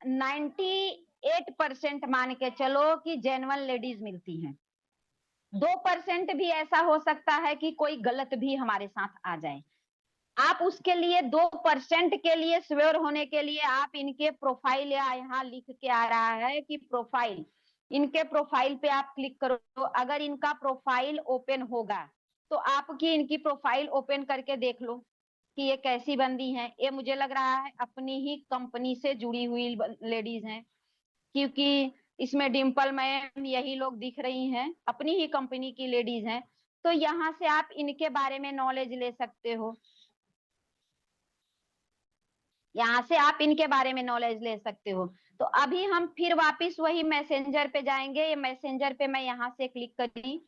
S1: 98% मान के चलो कि जेन्युइन लेडीज मिलती हैं, 2% भी ऐसा हो सकता है कि कोई गलत भी हमारे साथ आ जाए। आप उसके लिए 2% के लिए श्योर होने के लिए आप इनके प्रोफाइल, या यहाँ लिख के आ रहा है कि प्रोफाइल, इनके प्रोफाइल पे आप क्लिक करो, तो अगर इनका प्रोफाइल ओपन होगा तो आपकी इनकी प्रोफाइल ओपन करके देख लो कि ये कैसी बंदी है। ये मुझे लग रहा है अपनी ही कंपनी से जुड़ी हुई लेडीज हैं, क्योंकि इसमें डिम्पल मैम यही लोग दिख रही हैं, अपनी ही कंपनी की लेडीज हैं। तो यहाँ से आप इनके बारे में नॉलेज ले सकते हो, यहाँ से आप इनके बारे में नॉलेज ले सकते हो। तो अभी हम फिर वापस वही मैसेंजर पे जाएंगे, ये मैसेंजर पे मैं यहाँ से क्लिक करी।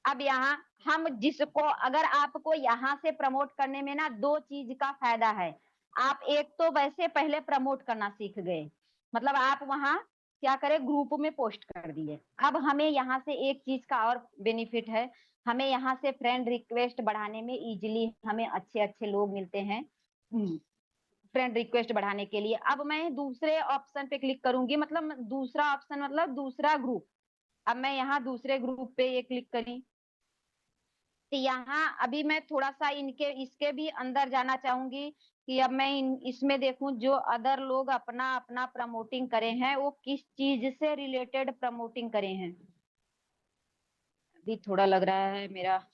S1: अब यहाँ हम जिसको, अगर आपको यहाँ से प्रमोट करने में ना 2 चीज का फायदा है, आप एक तो वैसे पहले प्रमोट करना सीख गए, मतलब आप वहां क्या करें ग्रुप में पोस्ट कर दिए। अब हमें यहाँ से एक चीज का और बेनिफिट है, हमें यहाँ से फ्रेंड रिक्वेस्ट बढ़ाने में इजिली हमें अच्छे अच्छे लोग मिलते हैं फ्रेंड रिक्वेस्ट बढ़ाने के लिए। अब मैं दूसरे ऑप्शन पे क्लिक करूंगी, मतलब दूसरा ऑप्शन मतलब दूसरा ग्रुप। अब मैं यहाँ दूसरे ग्रुप पे ये क्लिक करी, तो यहाँ अभी मैं थोड़ा सा इनके इसके भी अंदर जाना चाहूंगी कि अब मैं इसमें देखूं जो अदर लोग अपना अपना प्रमोटिंग करे हैं वो किस चीज से रिलेटेड प्रमोटिंग करे हैं। अभी थोड़ा लग रहा है मेरा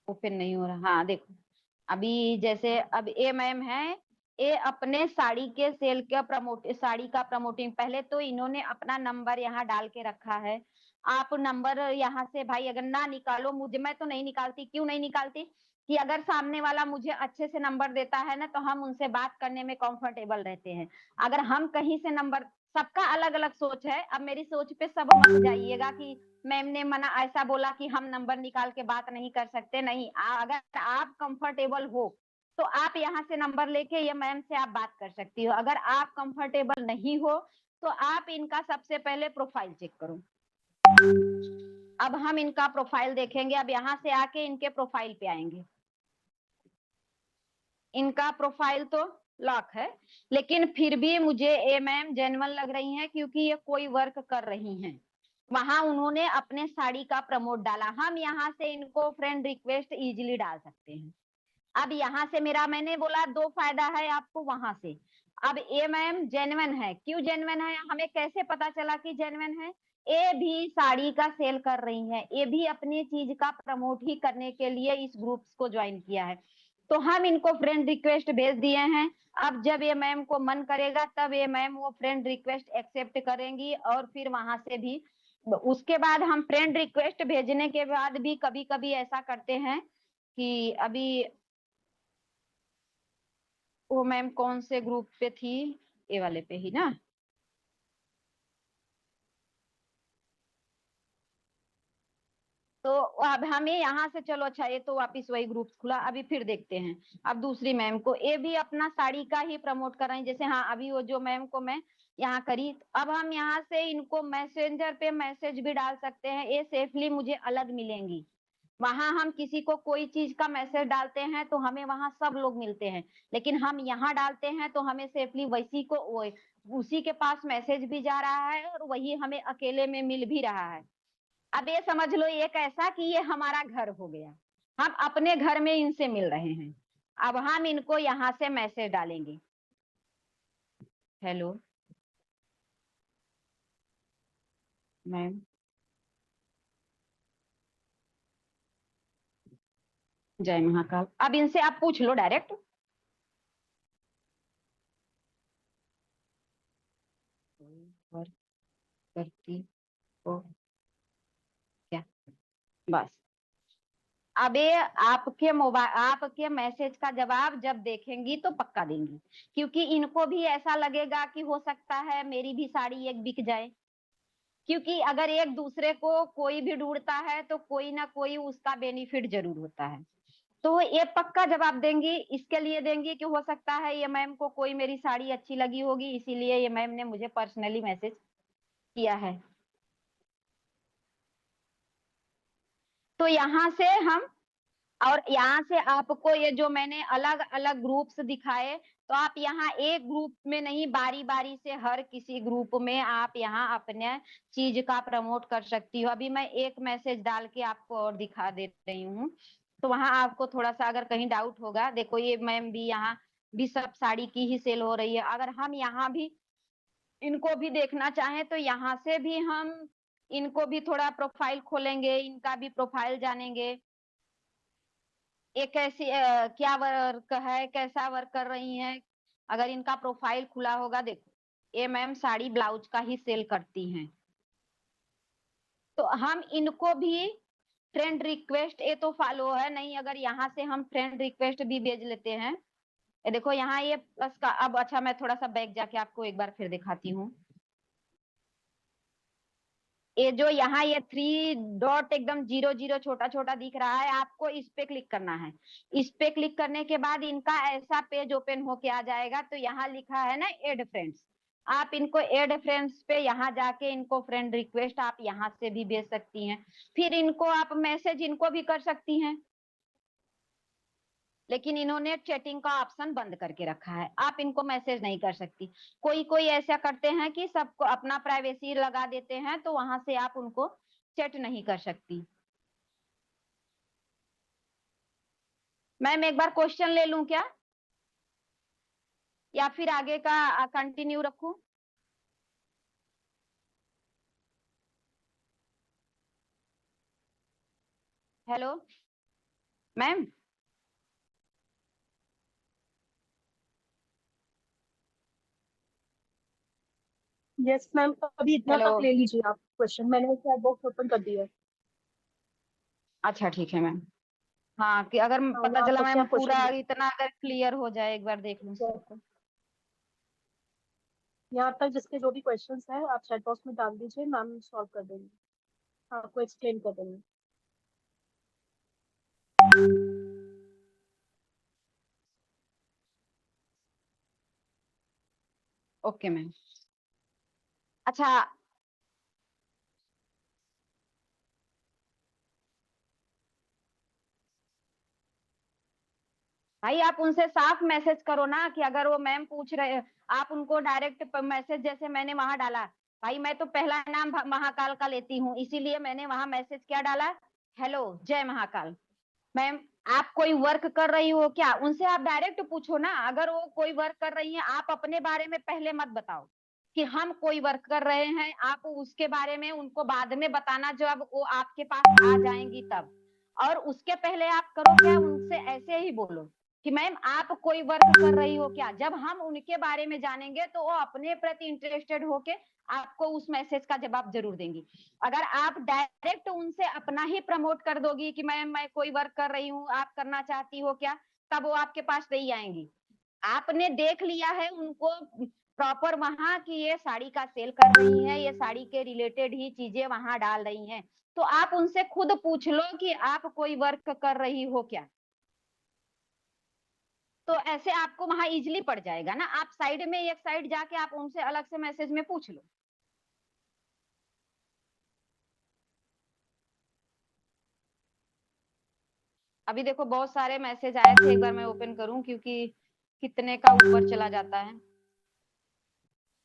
S1: ओपन नहीं हो रहा, हाँ देखो अभी जैसे अब ए मैम है, ये अपने साड़ी के सेल का प्रमोट, साड़ी का प्रमोटिंग, पहले तो इन्होंने अपना नंबर यहाँ डाल के रखा है। आप नंबर यहाँ से भाई अगर ना निकालो, मुझे मैं तो नहीं निकालती, क्यों नहीं निकालती कि अगर सामने वाला मुझे अच्छे से नंबर देता है ना तो हम उनसे बात करने में कंफर्टेबल रहते हैं। अगर हम कहीं से नंबर, सबका अलग अलग सोच है, अब मेरी सोच पे सब मत जाइएगा कि मैम ने मना ऐसा बोला कि हम नंबर निकाल के बात नहीं कर सकते, नहीं, अगर आप कंफर्टेबल हो तो आप यहाँ से नंबर लेके ये मैम से आप बात कर सकती हो। अगर आप कंफर्टेबल नहीं हो तो आप इनका सबसे पहले प्रोफाइल चेक करो। अब हम इनका प्रोफाइल देखेंगे, अब यहाँ से आके इनके प्रोफाइल पे आएंगे। इनका प्रोफाइल तो लॉक है, लेकिन फिर भी मुझे ए मैम जेन्युइन लग रही हैं क्योंकि ये कोई वर्क कर रही हैं। वहां उन्होंने अपने साड़ी का प्रमोट डाला, हम यहाँ से इनको फ्रेंड रिक्वेस्ट इजीली डाल सकते हैं। अब यहाँ से मेरा, मैंने बोला 2 फायदा है आपको वहां से। अब ए मैम जेन्युइन है, क्यों जेन्युइन है, हमें कैसे पता चला कि जेन्युइन है, ये भी साड़ी का सेल कर रही है, ये भी अपनी चीज का प्रमोट ही करने के लिए इस ग्रुप्स को ज्वाइन किया है। तो हम इनको फ्रेंड रिक्वेस्ट भेज दिए हैं। अब जब ये मैम को मन करेगा तब ये मैम वो फ्रेंड रिक्वेस्ट एक्सेप्ट करेंगी, और फिर वहां से भी उसके बाद हम फ्रेंड रिक्वेस्ट भेजने के बाद भी कभी कभी ऐसा करते हैं कि अभी वो मैम कौन से ग्रुप पे थी, ये वाले पे ही ना। तो अब हमें यहाँ से, चलो अच्छा ये तो वापिस वही ग्रुप खुला, अभी फिर देखते हैं। अब दूसरी मैम को, ये भी अपना साड़ी का ही प्रमोट कर रहे हैं, जैसे हाँ अभी वो जो मैम को मैं यहाँ करी, अब हम यहाँ से इनको मैसेंजर पे मैसेज भी डाल सकते हैं, ये सेफली मुझे अलग मिलेंगी। वहां हम किसी को कोई चीज का मैसेज डालते हैं तो हमें वहां सब लोग मिलते हैं, लेकिन हम यहाँ डालते हैं तो हमें सेफली वैसी को उसी के पास मैसेज भी जा रहा है और वही हमें अकेले में मिल भी रहा है। अब ये समझ लो ये कैसा कि ये हमारा घर हो गया, हम अपने घर में इनसे मिल रहे हैं। अब हम इनको यहाँ से मैसेज डालेंगे, हेलो मैम, जय महाकाल। अब इनसे आप पूछ लो डायरेक्ट, वर्क करती हो क्या, बस। अब ये आपके मोबाइल, आपके मैसेज का जवाब जब देखेंगी तो पक्का देंगी, क्योंकि इनको भी ऐसा लगेगा कि हो सकता है मेरी भी साड़ी एक बिक जाए, क्योंकि अगर एक दूसरे को कोई भी ढूंढता है तो कोई ना कोई उसका बेनिफिट जरूर होता है। तो ये पक्का जवाब देंगी, इसके लिए देंगी कि हो सकता है ये मैम को कोई मेरी साड़ी अच्छी लगी होगी, इसीलिए ये मैम ने मुझे पर्सनली मैसेज किया है। तो यहाँ से हम, और यहाँ से आपको ये जो मैंने अलग अलग ग्रुप्स दिखाए, तो आप यहाँ एक ग्रुप में नहीं, बारी बारी से हर किसी ग्रुप में आप यहाँ अपने चीज का प्रमोट कर सकती हो। अभी मैं एक मैसेज डाल के आपको और दिखा दे रही हूँ, तो वहां आपको थोड़ा सा अगर कहीं डाउट होगा, देखो ये मैम भी यहाँ भी सब साड़ी की ही सेल हो रही है। अगर हम यहाँ भी इनको भी देखना चाहें तो यहाँ से भी हम इनको भी थोड़ा प्रोफाइल खोलेंगे, इनका भी प्रोफाइल जानेंगे, ये कैसी क्या वर्क है, कैसा वर्क कर रही हैं। अगर इनका प्रोफाइल खुला होगा, देखो ये मैम साड़ी ब्लाउज का ही सेल करती हैं, तो हम इनको भी फ्रेंड रिक्वेस्ट, ये तो फॉलो है नहीं, अगर यहाँ से हम फ्रेंड रिक्वेस्ट भी भेज लेते हैं, ये देखो यहाँ ये प्लस का। अब अच्छा मैं थोड़ा सा बैक जाके आपको एक बार फिर दिखाती हूँ, ये जो यहाँ ये 3 डॉट एकदम 0 0 छोटा छोटा दिख रहा है, आपको इस पे क्लिक करना है। इस पे क्लिक करने के बाद इनका ऐसा पेज ओपन होके आ जाएगा, तो यहाँ लिखा है ना एड फ्रेंड्स, आप इनको एड फ्रेंड्स पे यहाँ जाके इनको फ्रेंड रिक्वेस्ट आप यहाँ से भी भेज सकती हैं, फिर इनको आप मैसेज इनको भी कर सकती हैं। लेकिन इन्होंने चैटिंग का ऑप्शन बंद करके रखा है, आप इनको मैसेज नहीं कर सकती। कोई कोई ऐसा करते हैं कि सबको अपना प्राइवेसी लगा देते हैं, तो वहां से आप उनको चैट नहीं कर सकती। मैम एक बार क्वेश्चन ले लूं क्या, या फिर आगे का कंटिन्यू रखूं? हेलो मैम,
S2: यस मैम, अभी इतना
S1: हेलो,
S2: तक ले लीजिए आप क्वेश्चन, मैंने चैट बॉक्स ओपन कर दिया है।
S1: अच्छा ठीक है मैम। हाँ कि अगर
S2: हाँ,
S1: पता
S2: वहाँ
S1: चला
S2: तक से
S1: मैम
S2: आप
S1: पूरा
S2: क्वेश्चन
S1: इतना अगर क्लियर हो जाए, एक बार देख लूं सबको।
S2: यहाँ तक जिसके जो भी क्वेश्चंस हैं आप चैट बॉक्स में डाल दीजिए, मैम सॉल्व कर देंगे, आपको एक्सप्लेन कर देंगे।
S1: Okay ma'am. अच्छा भाई, आप उनसे साफ मैसेज करो ना कि अगर वो मैम पूछ रहे, आप उनको डायरेक्ट मैसेज, जैसे मैंने वहां डाला, भाई मैं तो पहला नाम महाकाल का लेती हूँ, इसीलिए मैंने वहां मैसेज क्या डाला, हेलो जय महाकाल। मैम आप कोई वर्क कर रही हो क्या, उनसे आप डायरेक्ट पूछो ना। अगर वो कोई वर्क कर रही है, आप अपने बारे में पहले मत बताओ कि हम कोई वर्क कर रहे हैं, आप उसके बारे में उनको बाद में बताना जब वो आपके पास आ जाएंगी तब। और उसके पहले आप करो क्या, उनसे ऐसे ही बोलो कि मैम आप कोई वर्क कर रही हो क्या। जब हम उनके बारे में जानेंगे तो वो अपने प्रति इंटरेस्टेड होके आपको उस मैसेज का जवाब जरूर देंगी। अगर आप डायरेक्ट उनसे अपना ही प्रमोट कर दोगी कि मैम मैं कोई वर्क कर रही हूँ, आप करना चाहती हो क्या, तब वो आपके पास नहीं आएंगी। आपने देख लिया है उनको प्रॉपर वहां कि ये साड़ी का सेल कर रही है, ये साड़ी के रिलेटेड ही चीजें वहां डाल रही हैं, तो आप उनसे खुद पूछ लो कि आप कोई वर्क कर रही हो क्या। तो ऐसे आपको वहां इजिली पड़ जाएगा ना। आप साइड में एक साइड जाके आप उनसे अलग से मैसेज में पूछ लो। अभी देखो बहुत सारे मैसेज आए थे, एक बार मैं ओपन करूं क्योंकि कितने का ऊपर चला जाता है।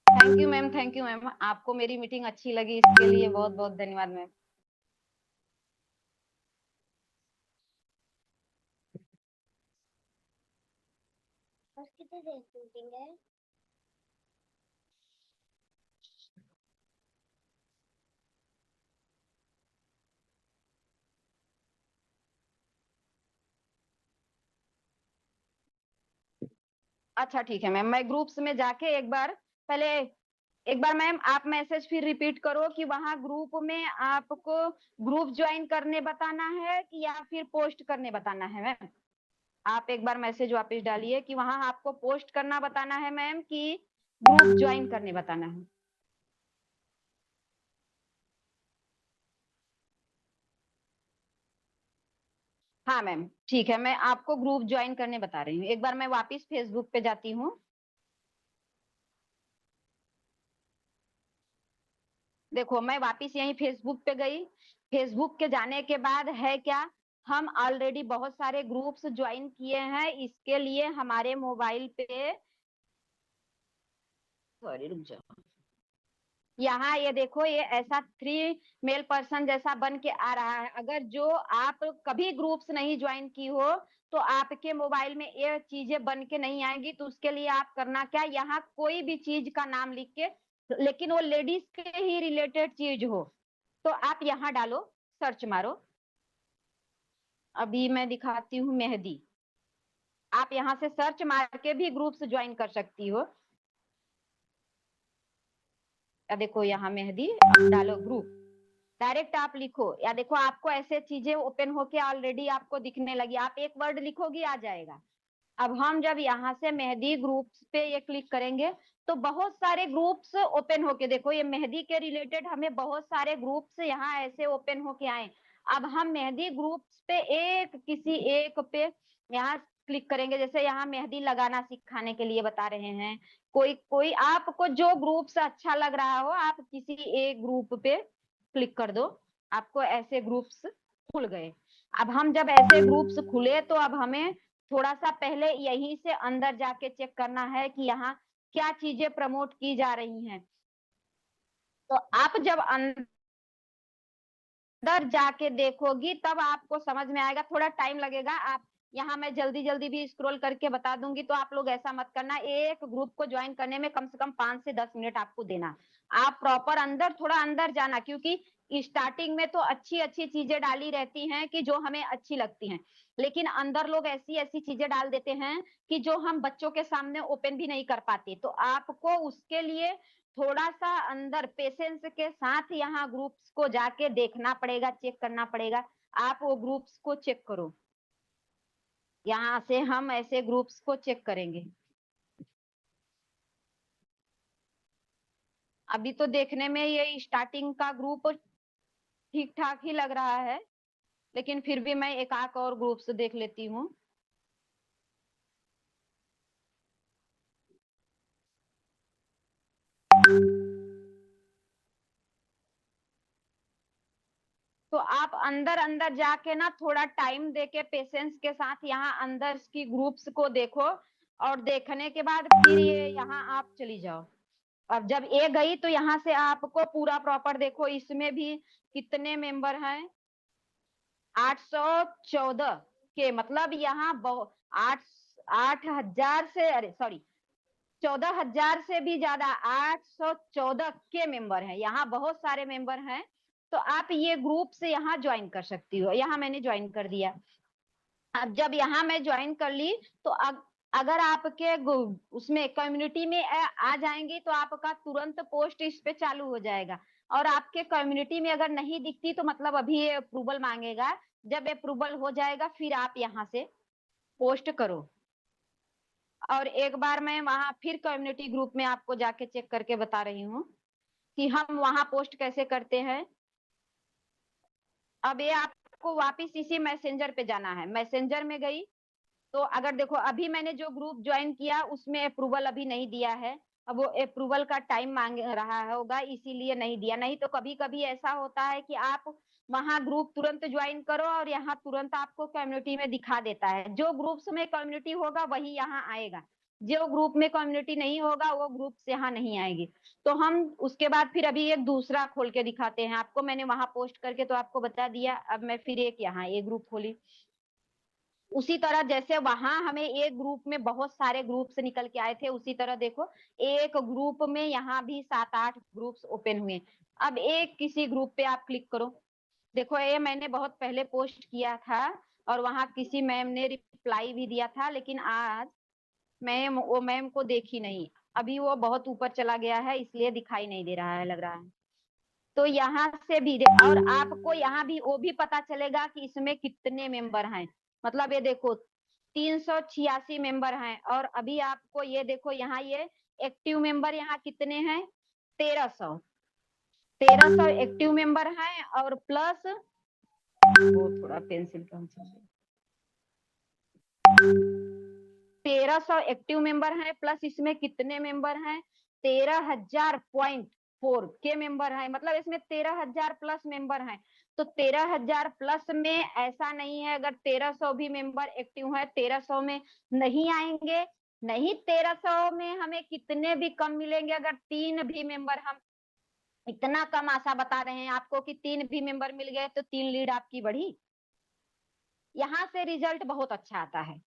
S1: Thank you ma'am, thank you ma'am, आपको मेरी मीटिंग अच्छी लगी इसके लिए बहुत बहुत धन्यवाद मैम।
S3: कितनी देर की मीटिंग है?
S1: अच्छा ठीक है मैम, मैं ग्रुप्स में जाके एक बार पहले, एक बार मैम आप मैसेज फिर रिपीट करो कि वहां ग्रुप में आपको ग्रुप ज्वाइन करने बताना है कि या फिर पोस्ट करने बताना है मैम। आप एक बार मैसेज वापस डालिए कि वहां आपको पोस्ट करना बताना है मैम कि ग्रुप ज्वाइन करने बताना है। हाँ मैम ठीक है, मैं आपको ग्रुप ज्वाइन करने बता रही हूँ। एक बार मैं वापस फेसबुक पे जाती हूँ। देखो मैं वापस यही फेसबुक पे गई। फेसबुक के जाने के बाद है क्या, हम ऑलरेडी बहुत सारे ग्रुप्स ज्वाइन किए हैं। इसके लिए हमारे मोबाइल पे, सॉरी रुक जाओ, यहाँ ये देखो ये ऐसा 3 मेल पर्सन जैसा बन के आ रहा है। अगर जो आप कभी ग्रुप्स नहीं ज्वाइन की हो तो आपके मोबाइल में ये चीजें बन के नहीं आएंगी। तो उसके लिए आप करना क्या, यहाँ कोई भी चीज का नाम लिख के, लेकिन वो लेडीज के ही रिलेटेड चीज हो, तो आप यहाँ डालो, सर्च मारो। अभी मैं दिखाती हूँ मेहंदी। आप यहाँ से सर्च मार के भी ग्रुप्स ज्वाइन कर सकती हो। या देखो यहाँ मेहंदी, अब डालो ग्रुप, डायरेक्ट आप लिखो। या देखो आपको ऐसे चीजें ओपन होके ऑलरेडी आपको दिखने लगी, आप एक वर्ड लिखोगी आ जाएगा। अब हम जब यहाँ से मेहंदी ग्रुप्स पे ये क्लिक करेंगे तो बहुत सारे ग्रुप्स ओपन होके, देखो ये मेहंदी के रिलेटेड हमें बहुत सारे ग्रुप्स यहाँ ऐसे ओपन होके आए। अब हम मेहंदी ग्रुप्स पे एक किसी एक पे यहाँ क्लिक करेंगे। जैसे यहाँ मेहंदी लगाना सिखाने के लिए बता रहे हैं, कोई कोई आपको जो ग्रुप्स अच्छा लग रहा हो आप किसी एक ग्रुप पे क्लिक कर दो, आपको ऐसे ग्रुप्स खुल गए। अब हम जब ऐसे ग्रुप्स खुले तो अब हमें थोड़ा सा पहले यहीं से अंदर जाके चेक करना है कि यहाँ क्या चीजें प्रमोट की जा रही हैं। तो आप जब अंदर जाके देखोगी तब आपको समझ में आएगा, थोड़ा टाइम लगेगा। आप यहाँ मैं जल्दी जल्दी भी स्क्रॉल करके बता दूंगी, तो आप लोग ऐसा मत करना। एक ग्रुप को ज्वाइन करने में कम से कम 5 से 10 मिनट आपको देना। आप प्रॉपर अंदर, थोड़ा अंदर जाना, क्योंकि स्टार्टिंग में तो अच्छी अच्छी चीजें डाली रहती हैं कि जो हमें अच्छी लगती हैं, लेकिन अंदर लोग ऐसी ऐसी चीजें डाल देते हैं कि जो हम बच्चों के सामने ओपन भी नहीं कर पाते। तो आपको उसके लिए थोड़ा सा अंदर पेशेंस के साथ यहाँ ग्रुप्स को जाके देखना पड़ेगा, चेक करना पड़ेगा। आप वो ग्रुप्स को चेक करो, यहाँ से हम ऐसे ग्रुप्स को चेक करेंगे। अभी तो देखने में ये स्टार्टिंग का ग्रुप ठीक ठाक ही लग रहा है, लेकिन फिर भी मैं एक आध और ग्रुप्स देख लेती हूँ। तो आप अंदर अंदर जाके ना थोड़ा टाइम देके पेशेंस के साथ यहाँ अंदर की ग्रुप्स को देखो, और देखने के बाद फिर ये यहाँ आप चली जाओ। अब जब ये गई तो यहाँ से आपको पूरा प्रॉपर देखो, इसमें भी कितने मेंबर हैं, 814 के, मतलब यहाँ आठ 8,000 से, अरे सॉरी 14,000 से भी ज्यादा 814 के मेंबर हैं। यहाँ बहुत सारे मेंबर हैं। तो आप ये ग्रुप से यहाँ ज्वाइन कर सकती हो। यहाँ मैंने ज्वाइन कर दिया। अब जब यहाँ मैं ज्वाइन कर ली तो अगर आपके उसमें कम्युनिटी में आ जाएंगे तो आपका तुरंत पोस्ट इस पे चालू हो जाएगा। और आपके कम्युनिटी में अगर नहीं दिखती तो मतलब अभी ये अप्रूवल मांगेगा। जब अप्रूवल हो जाएगा फिर आप यहाँ से पोस्ट करो। और एक बार मैं वहां फिर कम्युनिटी ग्रुप में आपको जाके चेक करके बता रही हूँ कि हम वहां पोस्ट कैसे करते हैं। अब ये आपको वापिस इसी मैसेंजर पे जाना है। मैसेंजर में गई तो अगर देखो अभी मैंने जो ग्रुप ज्वाइन किया उसमें अप्रूवल अभी नहीं दिया है। अब वो अप्रूवल का टाइम मांग रहा होगा इसीलिए नहीं दिया। नहीं तो कभी कभी ऐसा होता है कि आप वहां ग्रुप तुरंत ज्वाइन करो और यहाँ तुरंत आपको कम्युनिटी में दिखा देता है। जो ग्रुप्स में कम्युनिटी होगा वही यहाँ आएगा। जो ग्रुप में कम्युनिटी नहीं होगा वो ग्रुप्स यहाँ नहीं आएगी। तो हम उसके बाद फिर अभी एक दूसरा खोल के दिखाते हैं आपको। मैंने वहां पोस्ट करके तो आपको बता दिया। अब मैं फिर एक यहाँ ये ग्रुप खोली। उसी तरह जैसे वहां हमें एक ग्रुप में बहुत सारे ग्रुप्स निकल के आए थे उसी तरह देखो एक ग्रुप में यहाँ भी 7-8 ग्रुप्स ओपन हुए। अब एक किसी ग्रुप पे आप क्लिक करो। देखो ये मैंने बहुत पहले पोस्ट किया था और वहां किसी मैम ने रिप्लाई भी दिया था लेकिन आज मैम वो मैम को देखी नहीं। अभी वो बहुत ऊपर चला गया है इसलिए दिखाई नहीं दे रहा है लग रहा है। तो यहाँ से भी और आपको यहाँ भी वो भी पता चलेगा कि इसमें कितने मेंबर हैं। मतलब ये देखो 386 मेंबर हैं। और अभी आपको ये देखो यहाँ ये एक्टिव मेंबर यहाँ कितने हैं 1300। 1300 एक्टिव मेंबर हैं और प्लस वो थोड़ा पेंसिल कम चाहिए। 1300 एक्टिव मेंबर हैं प्लस इसमें कितने मेंबर हैं 13,000.4 के मेंबर हैं। मतलब इसमें 13,000 प्लस मेंबर हैं। तो 13,000 प्लस में ऐसा नहीं है अगर 1300 भी मेंबर एक्टिव है 1300 में नहीं आएंगे। नहीं 1300 में हमें कितने भी कम मिलेंगे। अगर 3 भी मेंबर हम इतना कम आशा बता रहे हैं आपको कि 3 भी मेंबर मिल गए तो 3 लीड आपकी बढ़ी। यहाँ से रिजल्ट बहुत अच्छा आता है।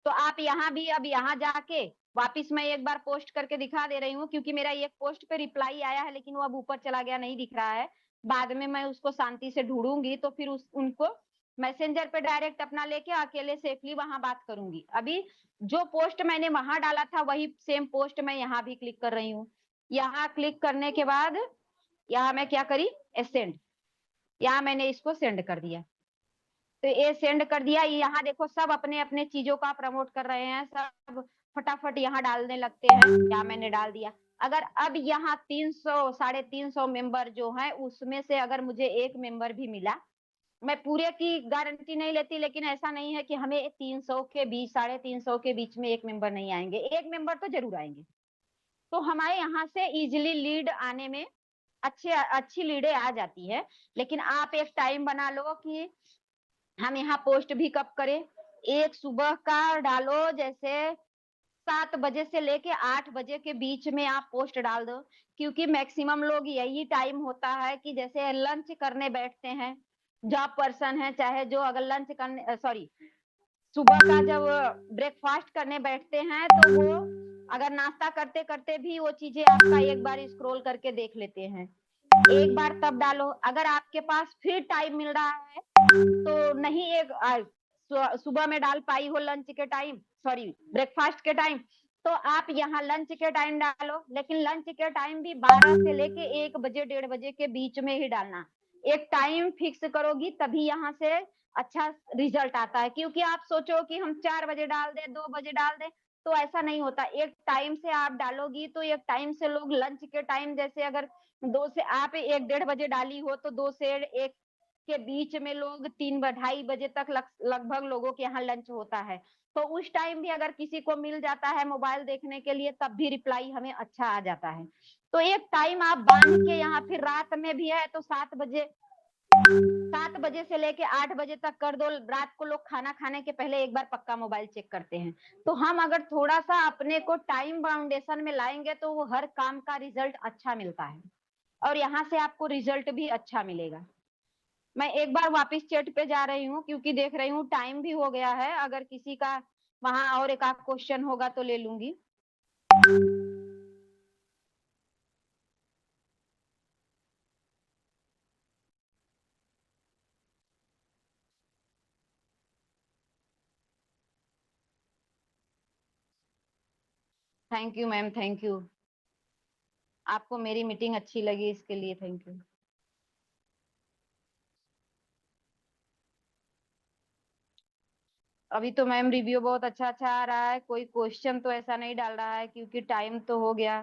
S1: तो आप यहाँ भी अब यहाँ जाके वापिस मैं एक बार पोस्ट करके दिखा दे रही हूँ क्योंकि मेरा एक पोस्ट पे रिप्लाई आया है लेकिन वो अब ऊपर चला गया नहीं दिख रहा है। बाद में मैं उसको शांति से ढूंढूंगी तो फिर उनको मैसेंजर पे डायरेक्ट अपना लेके अकेले सेफली वहां बात करूंगी। अभी जो पोस्ट मैंने वहां डाला था वही सेम पोस्ट मैं यहाँ भी क्लिक कर रही हूँ। यहाँ क्लिक करने के बाद यहाँ मैं क्या करी सेंड। यहाँ मैंने इसको सेंड कर दिया। तो ये सेंड कर दिया। यहाँ देखो सब अपने अपने चीजों का प्रमोट कर रहे हैं। सब फटाफट यहाँ डालने लगते हैं। क्या मैंने डाल दिया। अगर अब यहाँ 300 350 मेंबर जो है उसमें से अगर मुझे एक मेंबर भी मिला मैं पूरे की गारंटी नहीं लेती लेकिन ऐसा नहीं है कि हमें 300 के बीच 350 के बीच में एक मेंबर नहीं आएंगे। एक मेंबर तो जरूर आएंगे। तो हमारे यहाँ से इजिली लीड आने में अच्छी लीडें आ जाती है। लेकिन आप एक टाइम बना लो कि हम यहाँ पोस्ट भी कब करें। एक सुबह का डालो जैसे 7 बजे से लेके 8 बजे के बीच में आप पोस्ट डाल दो। क्योंकि मैक्सिमम लोग यही टाइम होता है कि जैसे लंच करने बैठते हैं। जॉब पर्सन है चाहे जो अगर लंच करने सॉरी सुबह का जब ब्रेकफास्ट करने बैठते हैं तो वो अगर नाश्ता करते करते भी वो चीजें आपका एक बार स्क्रॉल करके देख लेते हैं। एक बार तब डालो। अगर आपके पास फिर टाइम मिल रहा है तो नहीं एक सुबह में डाल पाई हो लंच के टाइम सॉरी ब्रेकफास्ट के टाइम तो आप यहाँ लंच के टाइम डालो। लेकिन लंच के टाइम भी 12 से लेके 1 बजे 1:30 बजे के बीच में ही डालना। एक टाइम फिक्स करोगी तभी यहाँ से अच्छा रिजल्ट आता है। क्योंकि आप सोचो कि हम 4 बजे डाल दे 2 बजे डाल दे तो ऐसा नहीं होता। एक टाइम से आप डालोगी तो एक टाइम से लोग लंच के टाइम जैसे अगर 2 से आप 1 1:30 बजे डाली हो तो 2 से 1 के बीच में लोग 3 2:30 बजे तक लगभग लोगों के यहाँ लंच होता है। तो उस टाइम भी अगर किसी को मिल जाता है मोबाइल देखने के लिए तब भी रिप्लाई हमें अच्छा आ जाता है। तो एक टाइम आप बांध के यहाँ फिर रात में भी है तो 7 बजे से लेके 8 बजे तक कर दो। रात को लोग खाना खाने के पहले एक बार पक्का मोबाइल चेक करते हैं। तो हम अगर थोड़ा सा अपने को टाइम बाउंडेशन में लाएंगे तो वो हर काम का रिजल्ट अच्छा मिलता है। और यहाँ से आपको रिजल्ट भी अच्छा मिलेगा। मैं एक बार वापस चैट पे जा रही हूँ क्योंकि देख रही हूँ टाइम भी हो गया है। अगर किसी का वहां और एक आध क्वेश्चन होगा तो ले लूंगी। Thank you ma'am, thank you. आपको मेरी मीटिंग अच्छी लगी इसके लिए थैंक यू। अभी तो मैम रिव्यू बहुत अच्छा अच्छा आ रहा है, कोई क्वेश्चन तो ऐसा नहीं डाल रहा है क्योंकि टाइम तो हो गया।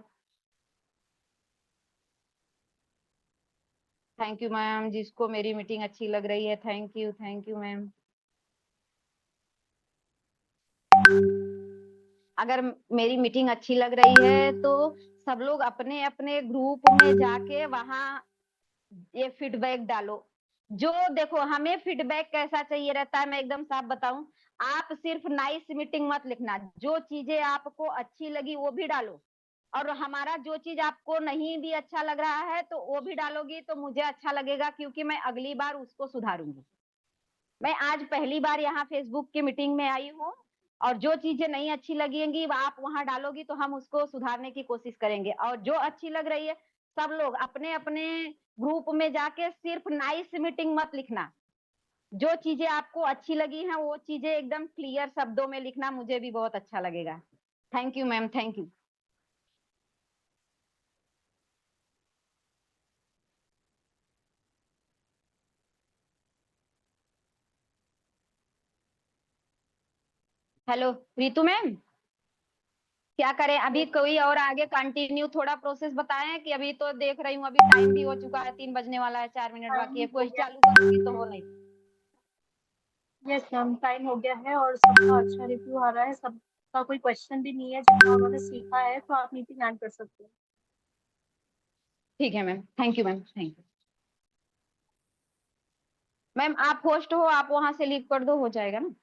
S1: थैंक यू मैम, जिसको मेरी मीटिंग अच्छी लग रही है थैंक यू मैम। अगर मेरी मीटिंग अच्छी लग रही है तो सब लोग अपने अपने ग्रुप में जाके वहां ये फीडबैक डालो। जो देखो हमें फीडबैक कैसा चाहिए रहता है, मैं एकदम साफ बताऊं, आप सिर्फ नाइस मीटिंग मत लिखना, जो चीजें आपको अच्छी लगी वो भी डालो, और हमारा जो चीज आपको नहीं भी अच्छा लग रहा है तो वो भी डालोगी तो मुझे अच्छा लगेगा, क्योंकि मैं अगली बार उसको सुधारूंगी। मैं आज पहली बार यहाँ फेसबुक की मीटिंग में आई हूँ, और जो चीजें नहीं अच्छी लगेंगी आप वहां डालोगी तो हम उसको सुधारने की कोशिश करेंगे, और जो अच्छी लग रही है सब लोग अपने अपने ग्रुप में जाके सिर्फ नाइस मीटिंग मत लिखना, जो चीजें आपको अच्छी लगी हैं वो चीजें एकदम क्लियर शब्दों में लिखना, मुझे भी बहुत अच्छा लगेगा। Thank you ma'am, thank you. Hello Ritu ma'am, क्या करें अभी? कोई और आगे कंटिन्यू थोड़ा प्रोसेस बताएं कि अभी तो देख रही हूँ अभी टाइम भी हो चुका है, 3 बजने वाला है, 4 मिनट बाकी है,
S2: टाइम हो
S1: कोई
S2: गया
S1: चालू करूंगी तो हो नहीं।
S2: यस मैम, टाइम हो गया है और सबका अच्छा रिव्यू आ रहा है, सबका कोई क्वेश्चन भी नहीं है, जितना उन्होंने सीखा है, तो आप मीटिंग एंड कर सकते हैं।
S1: ठीक है ma'am, thank you ma'am, thank you ma'am. आप होस्ट हो, आप वहां से लीव कर दो, हो जाएगा ना।